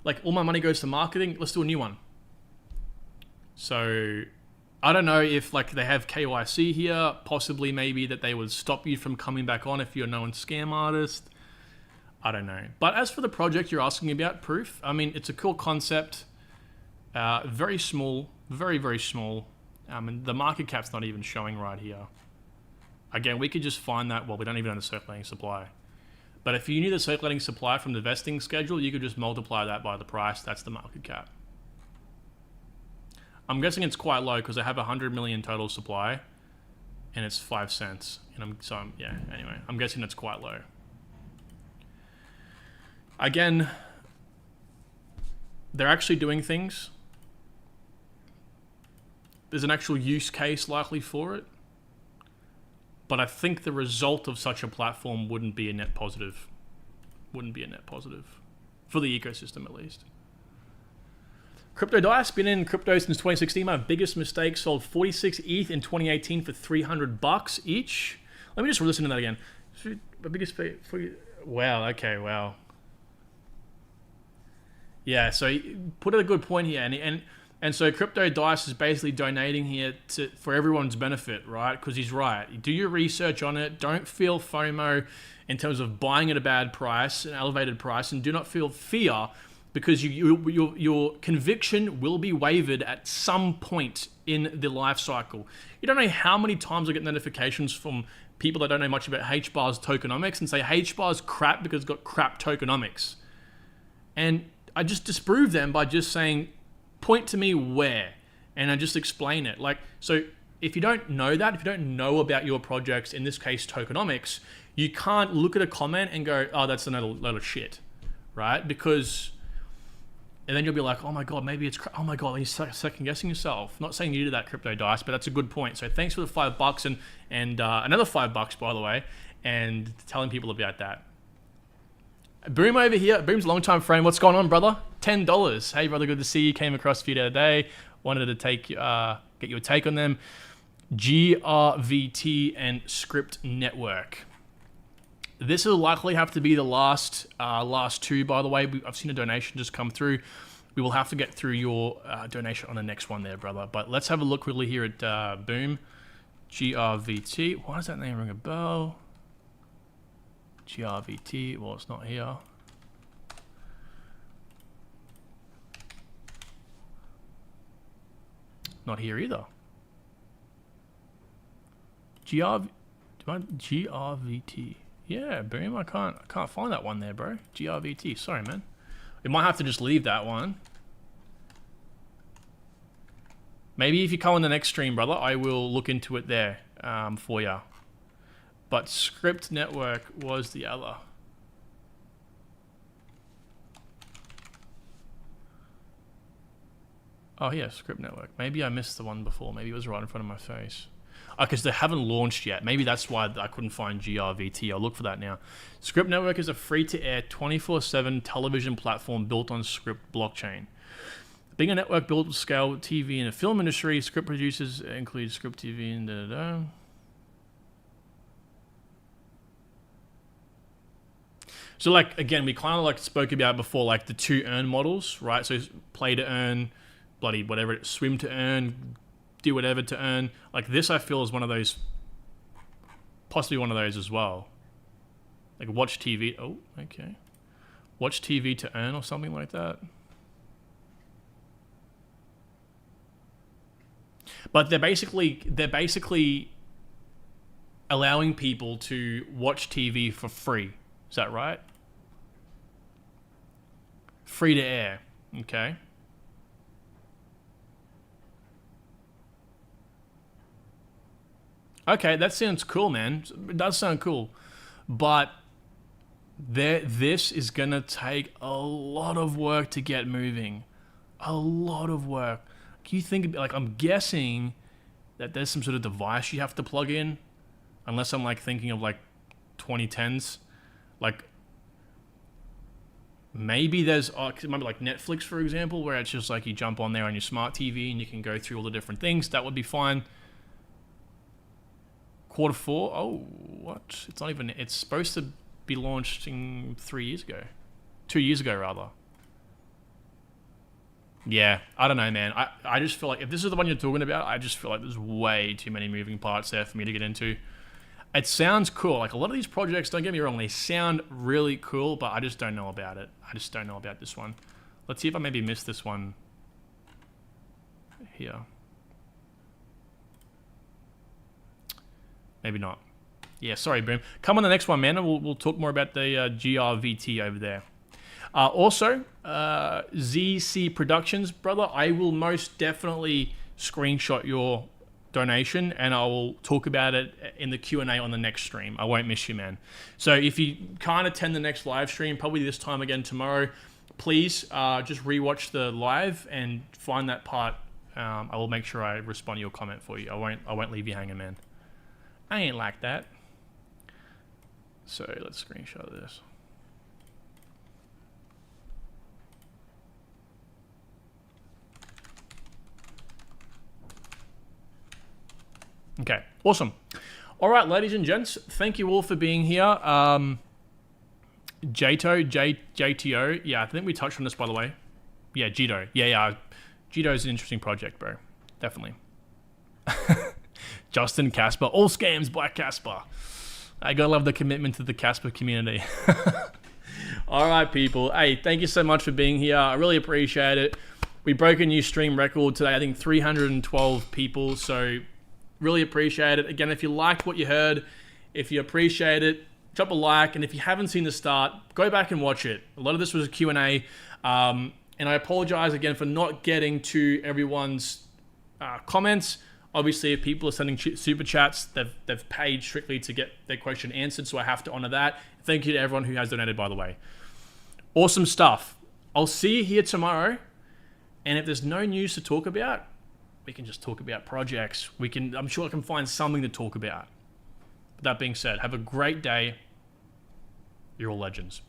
Like, all my money goes to marketing. Let's do a new one. So, I don't know if, like, they have KYC here. Possibly, maybe, that they would stop you from coming back on if you're a known scam artist. I don't know. But as for the project you're asking about, Proof, I mean, it's a cool concept. Very small. Very, very small. And the market cap's not even showing right here. Again, we could just find that, well, we don't even know the circulating supply. But if you knew the circulating supply from the vesting schedule, you could just multiply that by the price. That's the market cap. I'm guessing it's quite low because I have 100 million total supply and it's 5 cents. And yeah, anyway, I'm guessing it's quite low. Again, they're actually doing things. There's an actual use case likely for it. But I think the result of such a platform wouldn't be a net positive. Wouldn't be a net positive. For the ecosystem, at least. Crypto Dice, been in crypto since 2016. My biggest mistake, sold 46 ETH in 2018 for $300 each. Let me just listen to that again. My biggest... Wow, okay, wow. Yeah, so he put a good point here. And And so Crypto Dice is basically donating here for everyone's benefit, right? Because he's right. Do your research on it. Don't feel FOMO in terms of buying at a bad price, an elevated price, and do not feel fear because your conviction will be wavered at some point in the life cycle. You don't know how many times I get notifications from people that don't know much about HBAR's tokenomics and say HBAR's crap because it's got crap tokenomics. And I just disprove them by just saying, point to me where, and I just explain it. Like, so if you don't know that, if you don't know about your projects, in this case tokenomics, you can't look at a comment and go, oh, that's another load of shit, right? Because, and then you'll be like, oh my God, maybe it's, oh my God, you're second guessing yourself. Not saying you do that, Crypto Dice, but that's a good point. So thanks for the $5 and another $5, by the way, and telling people about that. Boom over here. Boom's a long-time friend. What's going on, brother? $10. Hey, brother, good to see you. Came across a few the other day. Wanted to get your take on them. GRVT and Script Network. This will likely have to be the last two, by the way. I've seen a donation just come through. We will have to get through your donation on the next one there, brother. But let's have a look quickly here at Boom. GRVT. Why does that name ring a bell? GRVT, well, it's not here. Not here either. GRVT. Yeah, boom. I can't find that one there, bro. GRVT. Sorry, man. We might have to just leave that one. Maybe if you come on the next stream, brother, I will look into it there for you. But Script Network was the other. Oh yeah, Script Network. Maybe I missed the one before. Maybe it was right in front of my face. Because they haven't launched yet. Maybe that's why I couldn't find GRVT. I'll look for that now. Script Network is a free-to-air 24/7 television platform built on Script blockchain. Being a network built to scale TV and the film industry, Script producers include Script TV and da-da-da. So like, again, we kind of like spoke about before, like the 2 earn models, right? So play to earn, bloody whatever, swim to earn, do whatever to earn. Like this I feel is one of those, possibly one of those as well. Like watch TV, oh, okay. Watch TV to earn or something like that. But they're basically allowing people to watch TV for free. Is that right? Free to air. Okay. Okay, that sounds cool, man. It does sound cool. But this is going to take a lot of work to get moving. A lot of work. Can you think, like, I'm guessing that there's some sort of device you have to plug in, unless I'm like thinking of like 2010s. Like maybe there's remember like Netflix, for example, where it's just like you jump on there on your smart TV and you can go through all the different things. That would be fine. Q4. Oh, what? It's not even. It's supposed to be launched in 3 years ago, 2 years ago rather. Yeah, I don't know, man. I just feel like if this is the one you're talking about, I just feel like there's way too many moving parts there for me to get into. It sounds cool. Like a lot of these projects, don't get me wrong, they sound really cool, but I just don't know about it. I just don't know about this one. Let's see if I maybe missed this one here. Maybe not. Yeah, sorry, Boom. Come on the next one, man, and we'll talk more about the GRVT over there. Also, ZC Productions, brother, I will most definitely screenshot your donation and I will talk about it in the Q&A on the next stream. I won't miss you, man. So if you can't attend the next live stream, probably this time again tomorrow, please just rewatch the live and find that part. I will make sure I respond to your comment for you. I won't leave you hanging, man. I ain't like that. So let's screenshot this. Okay, awesome. All right, ladies and gents, thank you all for being here. JTO, yeah, I think we touched on this, by the way. Yeah, Jito. Yeah, Judo's an interesting project, bro. Definitely. Justin Casper. All scams by Casper. I gotta love the commitment to the Casper community. All right, people. Hey, thank you so much for being here. I really appreciate it. We broke a new stream record today. I think 312 people. So really appreciate it. Again, if you liked what you heard, if you appreciate it, drop a like. And if you haven't seen the start, go back and watch it. A lot of this was a Q&A. And I apologize again for not getting to everyone's comments. Obviously, if people are sending super chats, they've paid strictly to get their question answered, so I have to honor that. Thank you to everyone who has donated, by the way. Awesome stuff. I'll see you here tomorrow, and if there's no news to talk about, we can just talk about projects. I'm sure I can find something to talk about. With that being said, have a great day. You're all legends.